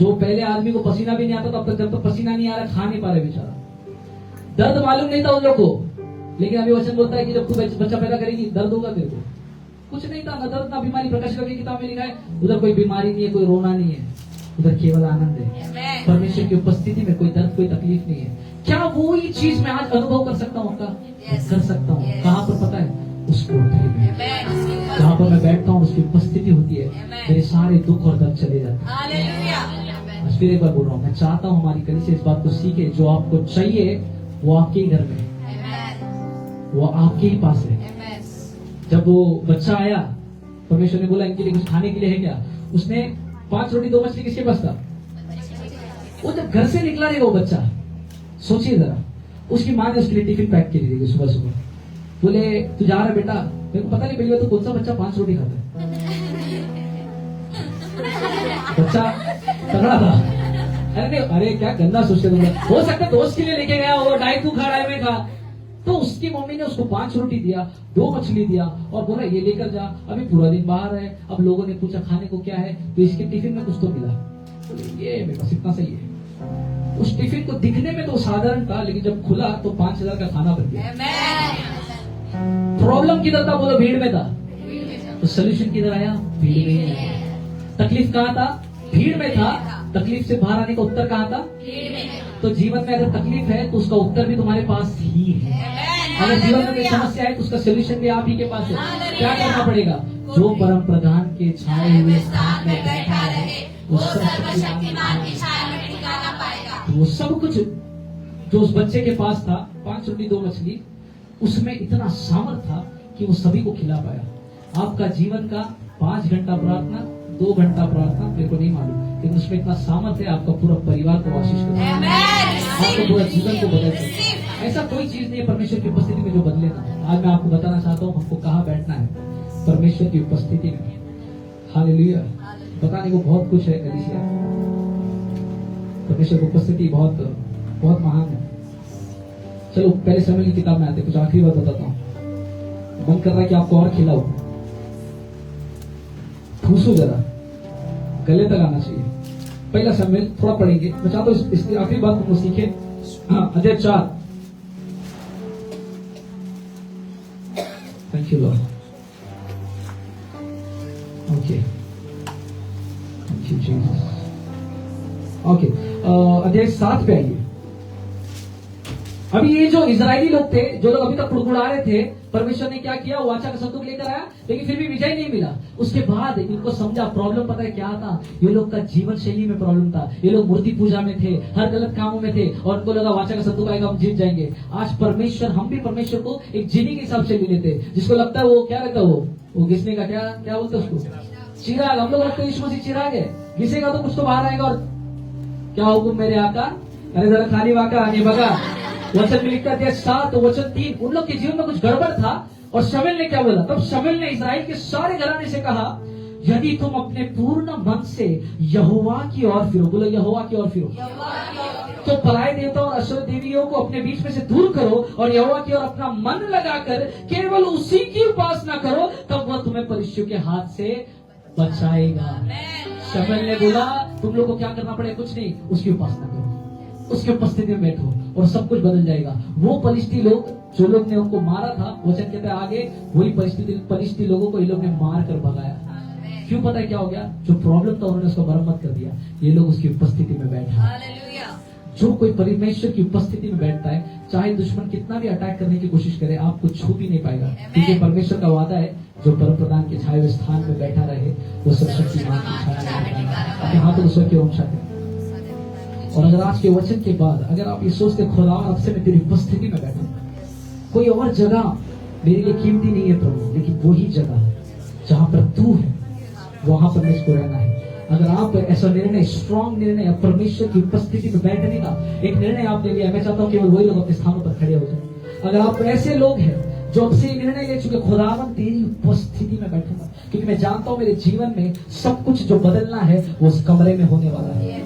जो पहले आदमी को पसीना भी नहीं आता, तब तक जब तक पसीना नहीं आ रहा खा नहीं पा रहे बेचारा। दर्द मालूम नहीं था उन लोग को, लेकिन अभी वचन बोलता है कि जब तू बच्चा पैदा करेगी दर्द होगा तेरे को। कुछ नहीं था, न दर्द ना बीमारी। प्रकाश की किताब में लिखा है उधर कोई बीमारी नहीं है, कोई रोना नहीं है, उधर केवल आनंद है। परमेश्वर की उपस्थिति में कोई दर्द, कोई तकलीफ नहीं है। क्या वो ही चीज मैं आज अनुभव कर सकता हूँ आपका? कर सकता हूँ। कहाँ पर पता है? उस कोठरी में जहाँ पर मैं बैठता हूँ, उसकी उपस्थिति होती है, मेरे सारे दुख और दर्द चले जाते हैं। आज फिर एक बार बोल रहा हूँ, मैं चाहता हूँ हमारी कलीसिया इस बात को सीखे, जो आपको चाहिए वो आपके ही घर में है, वो आपके ही पास है। जब वो बच्चा आया, परमेश्वर ने बोला इनके लिए कुछ खाने के लिए है क्या? उसने 5 रोटी 2 मछली किसके पास था? वो जब घर से निकला रहेगा वो बच्चा, सोचिए जरा, उसकी माँ ने उसके लिए टिफिन पैक के लिए दी सुबह सुबह। बोले तू जा रहा है बेटा? मेरे को पता नहीं पहली बार तो कौन सा बच्चा 5 रोटी खाता है। बच्चा तगड़ा था। अरे क्या गंदा सोचते तुम लोग। हो सकता है दोस्त के लिए लेके गया वो, डाई तू खा डाई में खा। तो उसकी मम्मी ने उसको 5 रोटी दिया, 2 मछली दिया और बोला ये लेकर जा, अभी पूरा दिन बाहर है। अब लोगों ने पूछा खाने को क्या है, तो इसके टिफिन में कुछ तो मिला। ये मेरे पास इतना सही है। उस टिफिन को दिखने में तो साधारण था, लेकिन जब खुला तो 5000 का खाना बन गया। प्रॉब्लम किधर था? बोलो भीड़ में था। तो सोल्यूशन किधर आया? भीड़ में ही आया। तकलीफ कहाँ था? भीड़ में था। तकलीफ से बाहर आने का उत्तर कहाँ था? तो जीवन में अगर तकलीफ है तो उसका उत्तर भी तुम्हारे पास ही है। अगर जीवन में कोई समस्या है तो उसका सोल्यूशन भी आप ही के पास है। क्या करना पड़ेगा? जो परम प्रधान के छाए हुए स्थान में बैठा रहे वो सर्वशक्तिमान की छाया में ठिकाना पाएगा। वो सब कुछ जो उस बच्चे के पास था, 5 रोटी 2 मछली, उसमें इतना सामर्थ था कि वो सभी को खिला पाया। आपका जीवन का 5 घंटा प्रार्थना, 2 घंटा प्रार्थना, मेरे को नहीं मालूम, लेकिन उसमें इतना सामर्थ्य है आपका पूरा परिवार को आशीष कर, आपको पूरा जीवन को बदल सकता। ऐसा कोई चीज नहीं है परमेश्वर की उपस्थिति में जो बदलेगा। आज मैं आपको बताना चाहता हूँ हमको कहाँ बैठना है, परमेश्वर की उपस्थिति में। हालेलुया। बताने को बहुत कुछ है कलीसिया, परमेश्वर की उपस्थिति बहुत बहुत महान है। चलो पहले समय की किताब में आते, कुछ आखिरी बात बताता हूँ। मन कर रहा है कि आपको और खिलाओ, ठूसो जरा, गले तक आना चाहिए। पहला समय थोड़ा पढ़ेंगे, मैं चाहता हूँ इसकी आखिरी बात तुमको सीखे। अध्याय 4। Thank you Lord. Okay, thank you Jesus. Okay, अध्याय 7 पे आइए। अभी ये जो इजरायली लोग थे, जो लोग अभी तक कुड़कुड़ा रहे थे, परमेश्वर ने क्या किया? वाचा का संदूक लेकर आया, लेकिन फिर भी विजय नहीं मिला। उसके बाद इनको समझा प्रॉब्लम पता है क्या था? ये लोग का जीवन शैली में प्रॉब्लम था। ये लोग मूर्ति पूजा में थे, हर गलत कामों में थे, और उनको लगा वाचा का संदूक आएगा हम जीत जाएंगे। आज परमेश्वर, हम भी परमेश्वर को एक जीनी के हिसाब से ले लेते, जिसको लगता है वो क्या रहता है, वो घिसने का क्या बोलते हैं उसको? चिराग। हम लोग लगता है यीशु मसीह चिराग है, घिसेगा तो कुछ तो बाहर आएगा। और क्या हुक्म मेरे आका? अरे जरा खाली वाका आने बगा। वचन में लिखता है 7 वचन 3। उन लोग के जीवन में कुछ गड़बड़ था, और शमूएल ने क्या बोला? तब शमूएल ने इस्राएल के सारे घराने से कहा, यदि तुम अपने पूर्ण मन से यहोवा की ओर फिरो, बोलो यहोवा की ओर फिरो, तो पराये देवता और असुर देवियों को अपने बीच में से दूर करो, और यहोवा की ओर अपना मन लगाकर केवल उसी की उपासना करो, तब वह तुम्हें पलिश्तियों के हाथ से बचाएगा। शमूएल ने बोला तुम लोग को क्या करना पड़ेगा? कुछ नहीं, उसकी उपासना करो, उसकी उपस्थिति में बैठो और सब कुछ बदल जाएगा। वो पलिश्ती लोग, जो लोग ने उनको मारा था, वचन कहते हैं आगे, वही पलिश्ती लोगों को ये लोग ने मार कर भगाया। क्यों? पता है क्या हो गया? जो प्रॉब्लम था उन्होंने उसको मरम्मत कर दिया। ये लोग उसकी उपस्थिति में बैठा। जो कोई परमेश्वर की उपस्थिति में बैठता है, चाहे दुश्मन कितना भी अटैक करने की कोशिश करे, आपको छू भी नहीं पाएगा, क्योंकि परमेश्वर का वादा है, जो परम प्रधान के छाए हुए स्थान में बैठा रहे वो सर्वशक्तिमान की छाया में बैठा रहे। अपने हाथों को स्वर्ग की ओर ऊंचा करें। और अगर आज के वचन के बाद अगर आप ये सोचते खुदा अब से मैं तेरी उपस्थिति में बैठूं, कोई और जगह मेरे लिए कीमती नहीं है प्रभु, लेकिन वही जगह जहां पर तू है वहां पर मैं इसको रहना है। अगर आप ऐसा निर्णय, स्ट्रॉन्ग निर्णय, परमेश्वर की उपस्थिति में बैठने का एक निर्णय आप ले लिया, मैं चाहता हूँ केवल वही लोग अपने स्थानों पर खड़े हो जाए। अगर आप ऐसे लोग हैं जो अब से निर्णय ले चुके, खुदावन तेरी उपस्थिति में बैठूंगा, क्योंकि मैं जानता हूँ मेरे जीवन में सब कुछ जो बदलना है वो उस कमरे में होने वाला है।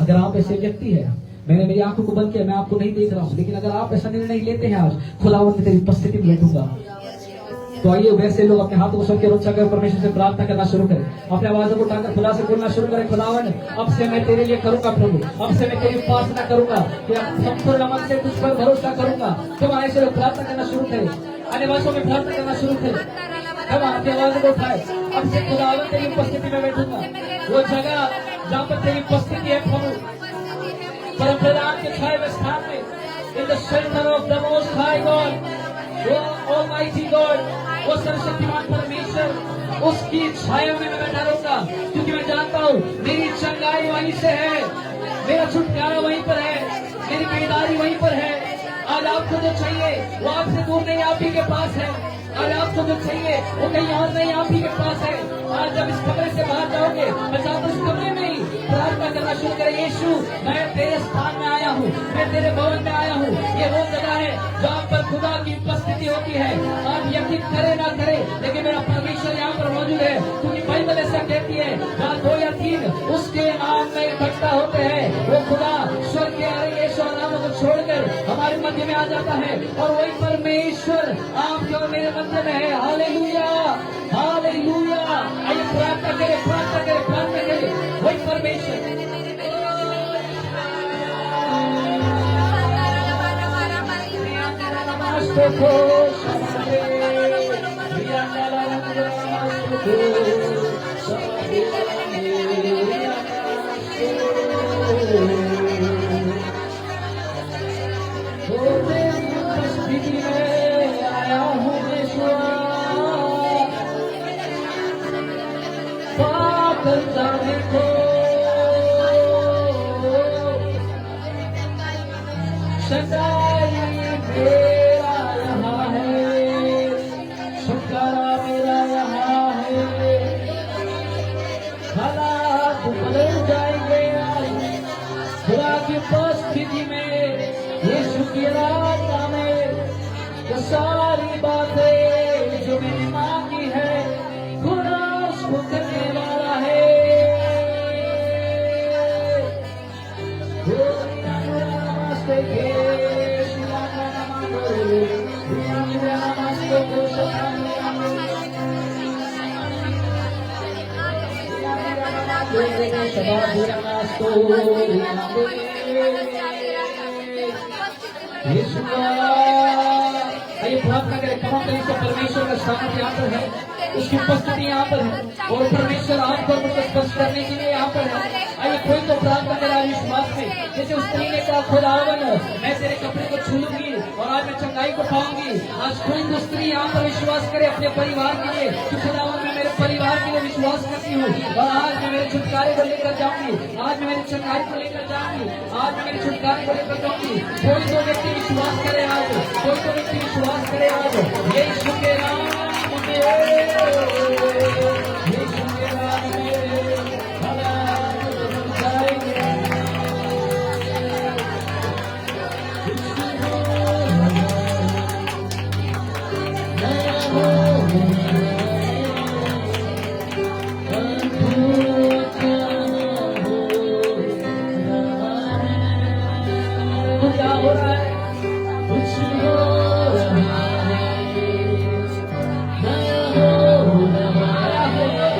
अगर आप ऐसे व्यक्ति है, मैंने मेरी आंखों को बंद किया, मैं आपको नहीं देख रहा हूँ, लेकिन अगर आप ऐसा निर्णय लेते हैं आज, खुदावन तेरी उपस्थिति में बैठूंगा, तो आइए वैसे लोग अपने हाथों को सबके रोचा कर परमेश्वर से प्रार्थना करना शुरू करें। अपने आवाजों को उठाकर खुदा से बोलना शुरू करें, खुदावन अब से मैं तेरे लिए करूंगा प्रभु, अब से मैं तेरी उपासना करूंगा, संपूर्ण मन से तुझ पर भरोसा करूंगा। तुम ऐसे लोग प्रार्थना करना शुरू करें, अन्य भाषाओं में प्रार्थना करना शुरू करें। हम आपकी आवाजों को उठाए, अब से खुदावन तेरी उपस्थिति में बैठूंगा, वो जगह जहाँ पर तेरी उपस्थिति है प्रभु, परम प्रधान के छाए हुए स्थान में, in the shelter of the most high God, वो ऑलमाइटी गॉड, वो सर्वशक्तिमान परमेश्वर, उसकी छाया में मैं बैठा रहूंगा, क्योंकि मैं जानता हूँ मेरी चंगाई वहीं से है, मेरा छुटकारा वहीं पर है, मेरी बेदारी वहीं पर है। आज आपको जो चाहिए वो आपसे दूर नहीं, आप ही के पास है। आज आपको जो चाहिए वो कहीं और नहीं, आप ही के पास है। आज जब इस कमरे से बाहर जाओगे, मैं चाहता हूं इस कमरे में ही प्रार्थना करना शुरू करें। यीशु, मैं तेरे स्थान में आया हूँ, मैं तेरे भवन में आया हूँ। ये वो जगह है जहाँ पर खुदा की उपस्थिति होती है। आप यकीन करे ना करे, लेकिन मेरा परमेश्वर यहाँ पर मौजूद है, क्योंकि बाइबल ऐसा कहती है जहाँ 2 या 3 उसके नाम में इकट्ठा होते हैं, वो खुदा स्वर्ग के यीशु नाम को छोड़कर हमारे मध्य में आ जाता है। और वही परमेश्वर आपके और मेरे मध्य में है। Hallelujah, hallelujah. आइए प्रार्थना करें, प्रार्थना करें, प्रार्थना करें। वही परमेश्वर उपस्थिति में आया हूँ पाकर जाने को सदाई मेरा यहाँ है, छुटकारा मेरा यहाँ है। हालात बदल जाएंगे खुदा की उपस्थिति में, यीशु की रास्ता में। वो सारी बातें जो मैंने मांगी है खुदा उसको करने वाला है। आइए प्रार्थना करें। कहाँ कहीं से परमेश्वर का सामर्थ्य यहाँ पर है, उसकी उपस्थिति यहाँ पर है, और परमेश्वर आपको मुझको स्पर्श करने के लिए यहाँ पर है। आइए कोई तो प्रार्थना करें विश्वास में, जैसे उस स्त्री ने कहा खुदावन मैं तेरे कपड़े को छू लूंगी और आज मैं चंगाई को पाऊंगी। आज कोई तो स्त्री यहाँ पर विश्वास करे अपने परिवार के लिए कि खुदावन मैं मेरे परिवार के लिए विश्वास करती हूँ, और आज मैं मेरे छुटकारे को लेकर जाऊंगी, आज मैं मेरी चंगाई को लेकर जाऊंगी, आज मैं मेरे छुटकारे को लेकर जाऊंगी। कोई तो व्यक्ति विश्वास करे आज, कोई तो व्यक्ति विश्वास करे आज। यीशु के नाम में, यीशु के नाम में हालात बदल जाएंगे। क्या हो रहा है? कुछ हो रहा है, हो रहा है।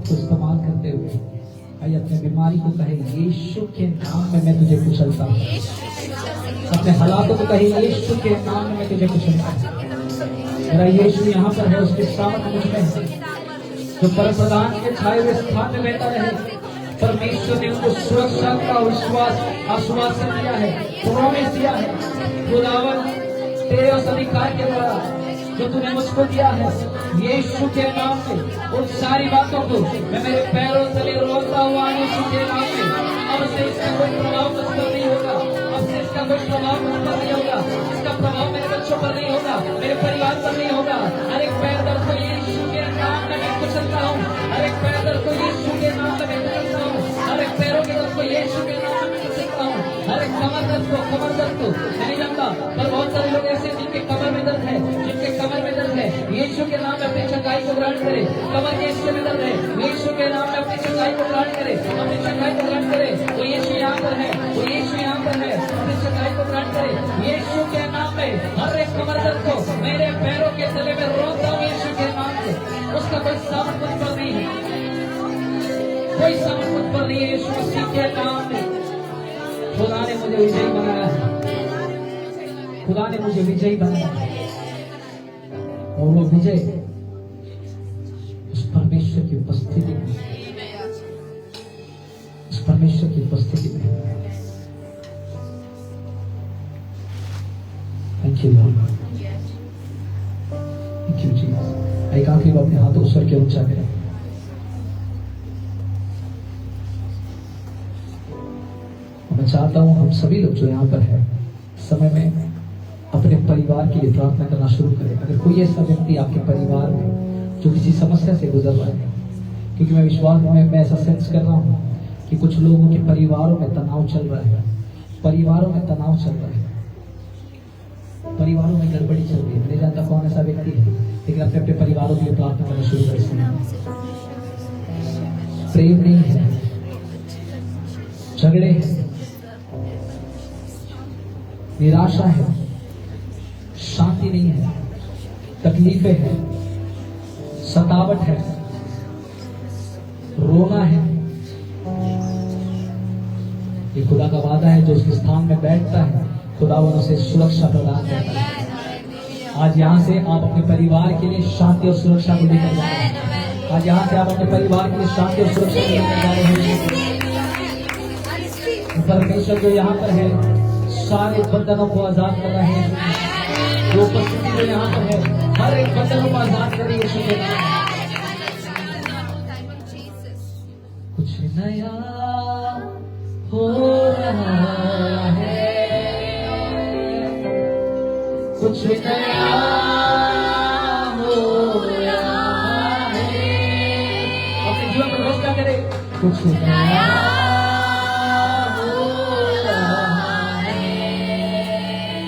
हाथ को इस्तेमाल करते हुए आइए अपने बीमारी को कहे यीशु के नाम में मैं तुझे कुचलता हूँ। अपने हालातों को कहे यीशु के नाम में मैं तुझे कुचलता हूँ। मेरा यीशु यहाँ पर है, उसके सामने मुझ में है, जो परम प्रधान के छाए हुए स्थान में बैठा रहे। परमेश्वर ने उनको सुरक्षा का विश्वास आश्वासन दिया है, प्रॉमिस दिया है। खुदावन तेरे उस अधिकार के द्वारा जो तूने मुझको दिया है, यीशु के नाम से उन सारी बातों को मैं मेरे पैरों तले रोकता हुआ यीशु के नाम से। अब से इसका कोई प्रभाव मुझ पर नहीं होगा, अब से इसका कोई प्रभाव मुझ पर नहीं होगा, इसका प्रभाव मेरे बच्चों पर नहीं होगा, मेरे परिवार पर नहीं होगा। हर एक पैर दर्द को यीशु के नाम में मैं कुचलता हूँ, हर एक पैर दर्द को यीशु के नाम में मैं कुचलता हूँ, हर एक पैरों के दर्द को यीशु के नाम में मैं कुचलता हूँ, हर एक कमर दर्द को नहीं जानता, पर बहुत सारे लोग ऐसे जिनके कमर में दर्द है, जिनके कमर में दर्द है, यीशु के नाम में अपनी चंगाई को ग्रहण करे। कमर के हिस्से में दर्द है, यीशु के नाम में अपनी चंगाई को ग्रहण करे, अपनी चंगाई को ग्रहण करे। वो यीशु यहाँ पर है, वो यीशु यहाँ पर है, अपनी चंगाई को ग्रहण करे। यीशु के नाम में हर एक कमर दर्द को मेरे पैरों के तले में रोकता हूँ यीशु के नाम से। उसका कोई सामन मुझ पर नहीं है, कोई सामन मुझ पर नहीं है। यीशु मसीह के नाम में खुदा ने मुझे विजयी बनाया है, खुदा ने मुझे विजयी बनाया है। और वो विजय उस परमेश्वर की उपस्थिति में, उस परमेश्वर की उपस्थिति में। Thank you Lord, thank you Jesus. एक आखिरी बार अपने हाथों स्वर के ऊंचा करें। मैं चाहता हूं हम सभी लोग जो यहाँ पर है समय में अपने परिवार के लिए प्रार्थना करना शुरू करें। अगर कोई ऐसा व्यक्ति आपके परिवार में जो किसी समस्या से गुजर रहा है, क्योंकि मैं विश्वास में मैं ऐसा सेंस कर रहा हूँ कि कुछ लोगों के परिवारों में तनाव चल रहा है, परिवारों में तनाव चल रहा है, परिवारों में गड़बड़ी चल रही है। नहीं जानता कौन ऐसा व्यक्ति है, लेकिन अपने अपने परिवारों के लिए प्रार्थना करना शुरू करें। प्रेम नहीं है, झगड़े हैं, निराशा है, शांति नहीं है, तकलीफें हैं, सतावट है, रोना है। ये खुदा का वादा है, जो उसके स्थान में बैठता है खुदावन उसे सुरक्षा प्रदान करता है। आज यहाँ से आप अपने परिवार के लिए शांति और सुरक्षा को लेकर जा रहे हैं। आज यहाँ से आप अपने परिवार के लिए शांति और सुरक्षा को लेकर जा रहे हैं। परमेश्वर जो यहाँ पर है सारे बंधनों को आजाद कर रहे हैं। जो उपस्थिति जो यहाँ पर है हर एक बंधनों को आजाद कर रही है। कुछ नया हो रहा है, कुछ नया हो रहा है। अपने जीवन में घोषणा करें, कुछ नया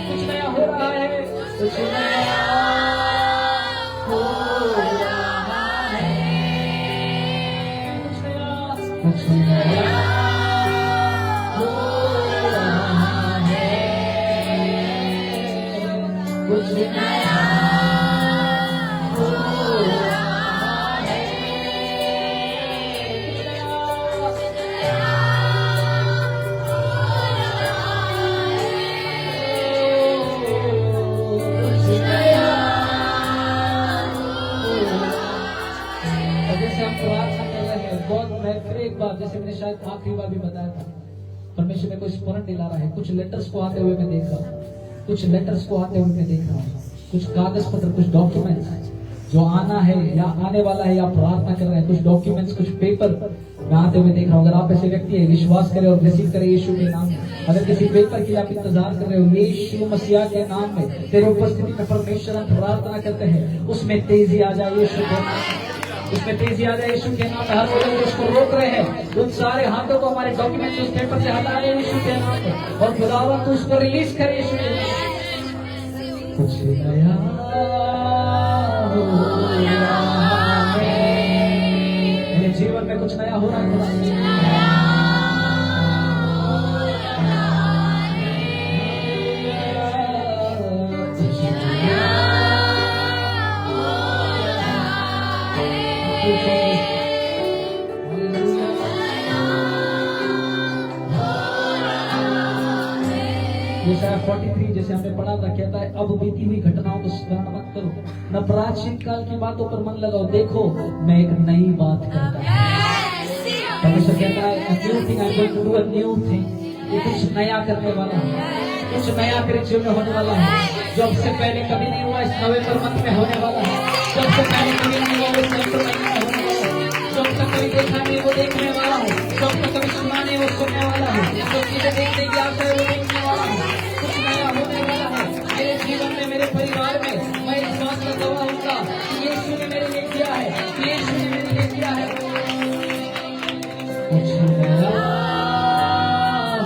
कुछ नया हो रहा है, कुछ नया हो रहा है, कुछ नया हो रहा है। एक बार जैसे मैंने शायद आखिरी बार भी बताया था, परमेश्वर ने कोई स्मरण दिला रहा है। कुछ लेटर्स को आते हुए मैं देख रहा हूँ, कुछ लेटर्स को आते हुए मैं देख रहा हूँ, कुछ कागज पत्र, कुछ डॉक्यूमेंट्स जो आना है या आने वाला है या प्रार्थना कर रहे हैं, कुछ डॉक्यूमेंट्स, कुछ पेपर मैं आते हुए देख रहा हूँ। अगर आप ऐसे व्यक्ति है, विश्वास करें और रिसीव करें यीशु के नाम में। अगर किसी पेपर के लिए आप इंतजार कर रहे हो, यीशु मसीह के नाम में तेरे उपस्थिति में परमेश्वर हम प्रार्थना करते हैं, उसमें तेजी आ जाए यीशु के नाम में, उसमें तेजी आ जाए यीशु के नाम में। हर लोग उसको रोक रहे हैं, उन सारे हाथों को हमारे डॉक्यूमेंट्स उस पेपर से हटा रहे यीशु के नाम में, और खुदावन तू उसको रिलीज करे यीशु के नाम में। कुछ नया हो रहा है, मेरे जीवन में कुछ नया हो रहा है। जैसे हमने पढ़ा था, कहता है अब बीती हुई घटनाओं को स्मरण मत करो, न प्राचीन काल की बातों पर मन लगाओ, देखो मैं एक नई बात करता हूँ। परमेश्वर कहता है new thing, I am going to do a new thing. ये कुछ नया करने वाला है, कुछ नया तेरे जीवन में होने वाला है, जो अब से पहले कभी नहीं हुआ, इस नवंबर मंथ में होने वाला है। जो अब से पहले कभी नहीं हुआ, इस नवंबर महीने में होने वाला है। जो अब तक कभी देखा नहीं वो देखने वाला है, जो अब तक कभी सुना नहीं वो सुनने वाला है, जो चीजें देखने की आशा है वो देखने वाला है। कुछ नया होने वाला है मेरे जीवन में, मेरे परिवार में। मैं इस बात का गवाह होऊंगा कि यीशु ने मेरे लिए किया है, यीशु ने मेरे लिए किया है। कुछ नया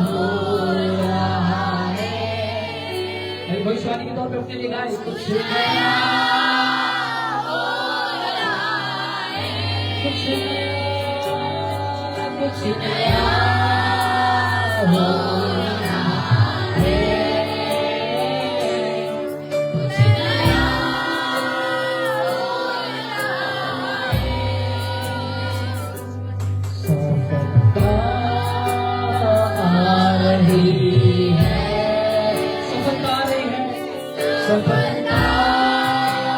हो रहा है। मेरी भविष्यवाणी के तौर पे अपने लिए गाए, कुछ नया हो रहा है, कुछ नया हो रहा है, कुछ नया सफलता आ रही है, सफलता आ रही है, सफलता आ रही है,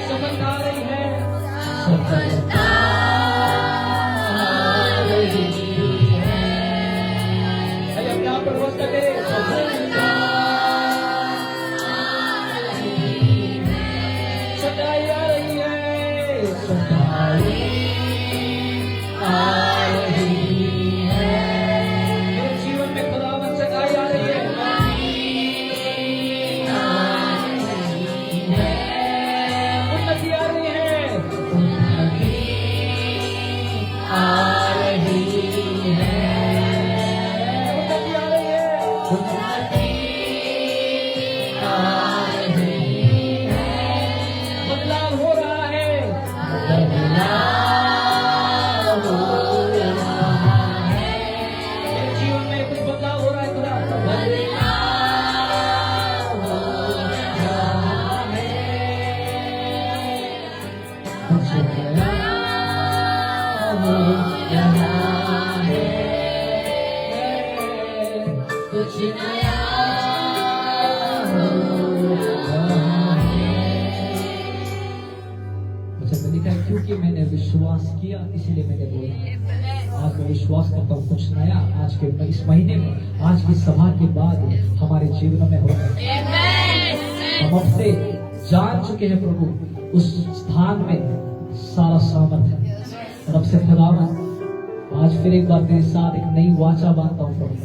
सफलता आ रही है, सफलता आ रही है। अपने आप पर भरोसा करें, सफलता सच्चाई आ रही है, सच्चाई आ रही है। मेरे जीवन में खुदावंद सच्चाई आ रही है, उन्नति आ रही है, उन्नति आ रही है, उन्नति आ रही है, उन्नति आ रही है। बदलाव हो रहा है, बदलाव हो रहा है। मेरे जीवन में कुछ बदलाव हो रहा है, खुदा बदलाव हो रहा है, कुछ नया हो रहा है, कुछ नया हो रहा है। मुझे लिखा है क्योंकि मैंने विश्वास किया इसीलिए मैंने बोला। आज मैं विश्वास करता हूँ कुछ नया आज के इस महीने में, आज की सभा के बाद हमारे जीवन में होगा। हम अब से जान चुके हैं प्रभु उस स्थान में सारा सामर्थ है, और अब से खुदावन आज फिर एक बार तेरे साथ एक नई वाचा बांधता हूँ प्रभु।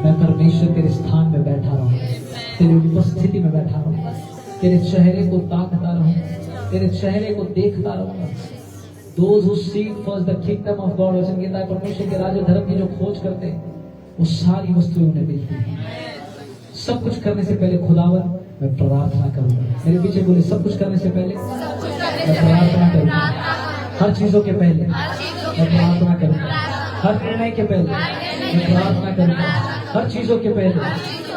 मैं परमेश्वर तेरे स्थान में बैठा रहूँ, तेरी उपस्थिति में बैठा रहूँ, तेरे चेहरे को ताकता रहूँ, तेरे चेहरे को देखता रहूँगा। Those who seek first the kingdom of God, वचन कहता है परमेश्वर के राज्य धर्म की जो खोज करते हैं वो सारी वस्तुएं उन्हें मिलती हैं। सब कुछ करने से पहले खुदावन मैं प्रार्थना करूंगा। मेरे पीछे बोले सब कुछ करने से पहले मैं प्रार्थना करूंगा। हर चीजों के पहले मैं प्रार्थना करूंगा। हर निर्णय के पहले मैं प्रार्थना करूंगा। हर चीजों के पहले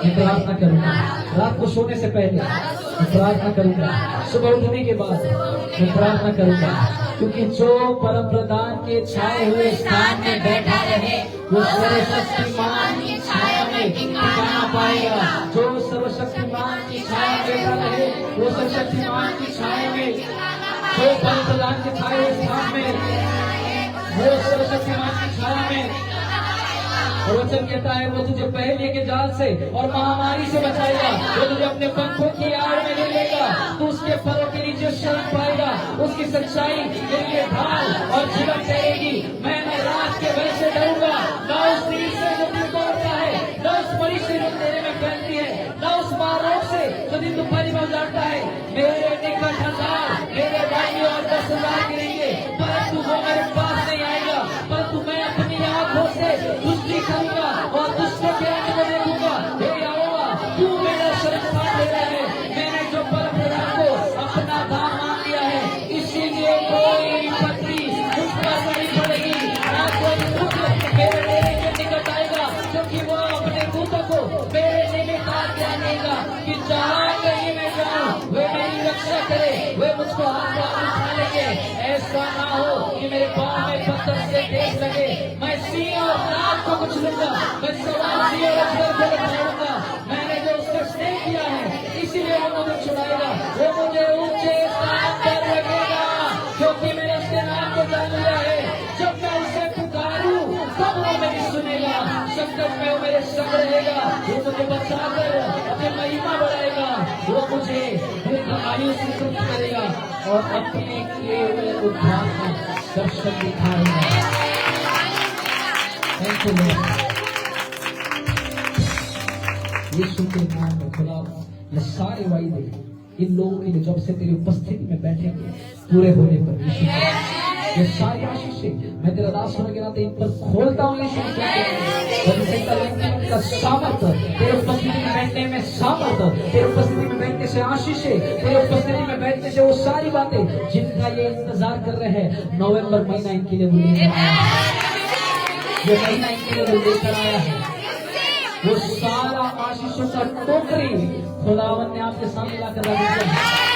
मैं प्रार्थना करूंगा। रात को सोने से पहले मैं प्रार्थना करूंगा। सुबह उठने के बाद मैं प्रार्थना करूंगा, क्योंकि जो परम प्रधान के छाए हुए स्थान में बैठा रहे वो सर्वशक्तिमान की छाया में ठिकाना पाएगा। जो सर्वशक्तिमान की छाया में बैठा रहे वो सर्वशक्तिमान की छाया में, जो परम प्रधान के छाए हुए स्थान में वो सर्वशक्तिमान की छाया में। और वचन कहता है वो तुझे पहले के जाल से और महामारी से बचाएगा। वो तुझे अपने पंखों की आड़ में ले लेगा, तो उसके परों के नीचे शरण पाएगा। उसकी सच्चाई तेरे लिए ढाल और झिलक ठहरेगी। मैं न रात के भय से डरूंगा, न उस तीर से जो दिन दौड़ता है, न उस मरी से जो तेरे में फैलती है, न उस महारोग से जो दिन दोपहर में उजाड़ता है। मेरे निकट 1000 मेरे दाहिनी और 10,000 गिरेंगे, परंतु वो मेरे पास नहीं आएगा। परंतु मैं अपनी आंखों से दुष्टि करूंगा और दुष्टों के अंत में देखूंगा। हे यहोवा, तू मेरा शरणस्थान ले रहा है। मैंने जो परम प्रधान को अपना धाम मान लिया है, इसीलिए कोई विपत्ति मुझ पर नहीं पड़ेगी, ना कोई दुख मेरे डेरे के निकट आएगा, क्योंकि वो अपने दूतों को मेरे निमित्त आज्ञा देगा कि जहाँ कहीं मैं जाऊँ वे मेरी रक्षा करे। वे मुझको हाथ पर उठा लेंगे, ऐसा ना हो कि मेरे पाँव में पत्थर से देख लगे। मैं सिंह और नाग को कुछ पूछ लूंगा, मैं सवाल दिए रखकर के बैठाऊंगा। मैंने जो उसका स्नेह किया है इसीलिए वो मुझे छुड़ाएगा, वो मुझे ऊंचे स्थान पर रखेगा, क्योंकि मैंने उसके नाम को जान लिया है। जब मैं उसे पुकारूं तब वो मेरी सुनेगा, संकट में वो मेरे संग रहेगा, वो मुझे बचाकर अपनी महिमा बढ़ाएगा, वो मुझे आयु से तृप्त करेगा और अपने किए हुए उद्धार का दर्शन दिखाएगा। Thank you Lord. यीशु के नाम में खुदा ये सारे वायदे इन लोगों के लिए जब से तेरी उपस्थिति में बैठेंगे पूरे होने पर यीशु ये सारी आशीषें मैं तेरा दास होने के नाते इन पर खोलता हूँ यीशु का सामर्थ तेरे उपस्थिति में बैठने में सामर्थ, तेरे उपस्थिति में बैठने से आशीषें, तेरे उपस्थिति में बैठने से वो सारी बातें जिनका ये इंतजार कर रहे हैं। नवंबर महीना इनके लिए वो लेकर आया है, ये महीना इनके लिए वो लेकर आया है। वो सारा आशीषों का टोकरी खुदावन ने आपके सामने लाकर रख दिया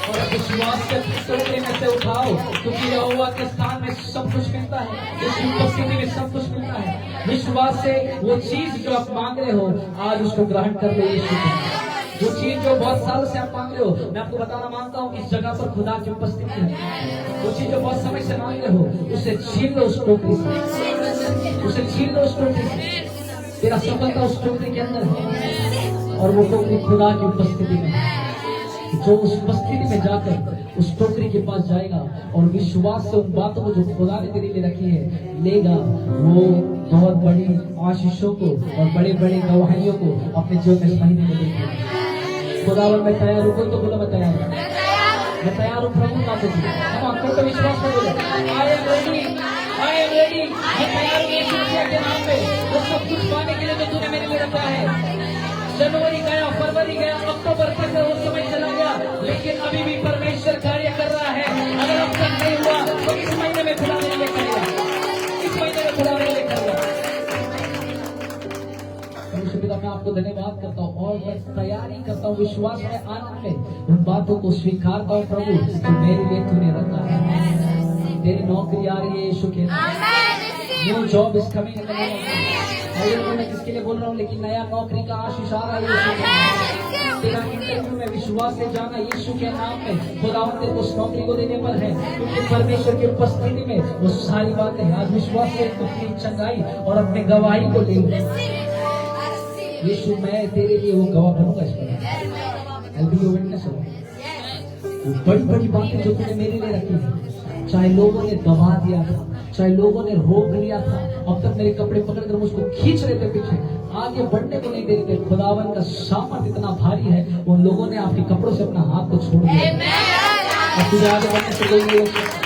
और विश्वास से टोकरी में से उठाओ, क्योंकि यहोवा के स्थान में सब कुछ मिलता है, इसकी उपस्थिति में सब कुछ मिलता है। विश्वास से वो चीज जो आप मांग रहे हो आज उसको ग्रहण कर लो यीशु को। जो चीज जो बहुत सालों से आप मांग रहे हो, मैं आपको बताना मांगता हूँ इस जगह पर खुदा की उपस्थिति है। वो चीज जो बहुत समय से मांग रहे हो उसे छीन लो उस टोकरी से, उसे छीन लो उस टोकरी से। तेरा सफलता उस टोकरी के अंदर है और वो टोकरी खुदा की उपस्थिति में है। जो उस उपस्थिति में जाकर उस टोकरी के पास जाएगा और विश्वास से उन बातों को जो खुदा ने तेरे लिए रखी है लेगा, वो बहुत बड़ी आशीषों को और बड़े बड़े गवाहियों को अपने जीवन में इस महीने में देखेगा। खुदावन मैं तैयार हूँ, कोई तो बोलो मैं तैयार हूँ, मैं तैयार हूँ प्रभु का तुझे। हम आपको तो विश्वास में बोले I am ready, I am ready, मैं तैयार हूँ यीशु मसीह के नाम पे वो सब कुछ पाने के लिए जो तूने मेरे लिए रखा है। जनवरी गया, फरवरी गया, अक्टूबर तक वो समय चला गया, लेकिन अभी भी परमेश्वर कार्य कर रहा है। अगर अब तक नहीं हुआ तो इस महीने में खुदा मेरे लिए करेगा, इस महीने में खुदा मेरे लिए करेगा। परमेश्वर पिता मैं आपको धन्यवाद करता हूँ और मैं तैयारी करता हूँ विश्वास में आनंद में उन बातों को स्वीकारता हूँ प्रभु जो मेरे लिए तूने रखा है। तेरी नौकरी आ रही है यीशु के नाम, new job is coming in the name of Jesus. मैं किसके लिए बोल रहा हूँ, लेकिन नया नौकरी का आशीष आ रहा है यीशु के नाम। तेरा इंटरव्यू में विश्वास से जाना यीशु के नाम में खुदावंद तेरे को उस नौकरी को देने पर है, क्योंकि परमेश्वर की उपस्थिति में वो सारी बातें हैं। आज विश्वास से अपनी चंगाई और अपने गवाही को ले यीशु, मैं तेरे लिए वो गवाह बनूंगा इस पर। I'll be your witness। वो बड़ी बड़ी बातें जो तूने मेरे लिए रखी है, चाहे लोगों ने दबा दिया था, चाहे लोगों ने रोक लिया था, अब तक मेरे कपड़े पकड़कर मुझको खींच रहे थे पीछे, आगे बढ़ने को नहीं दे रहे थे, खुदावन का सामर्थ इतना भारी है उन लोगों ने आपके कपड़ों से अपना हाथ को छोड़ दिया। अब तुझे आगे बढ़ने से कोई नहीं रोक सकता।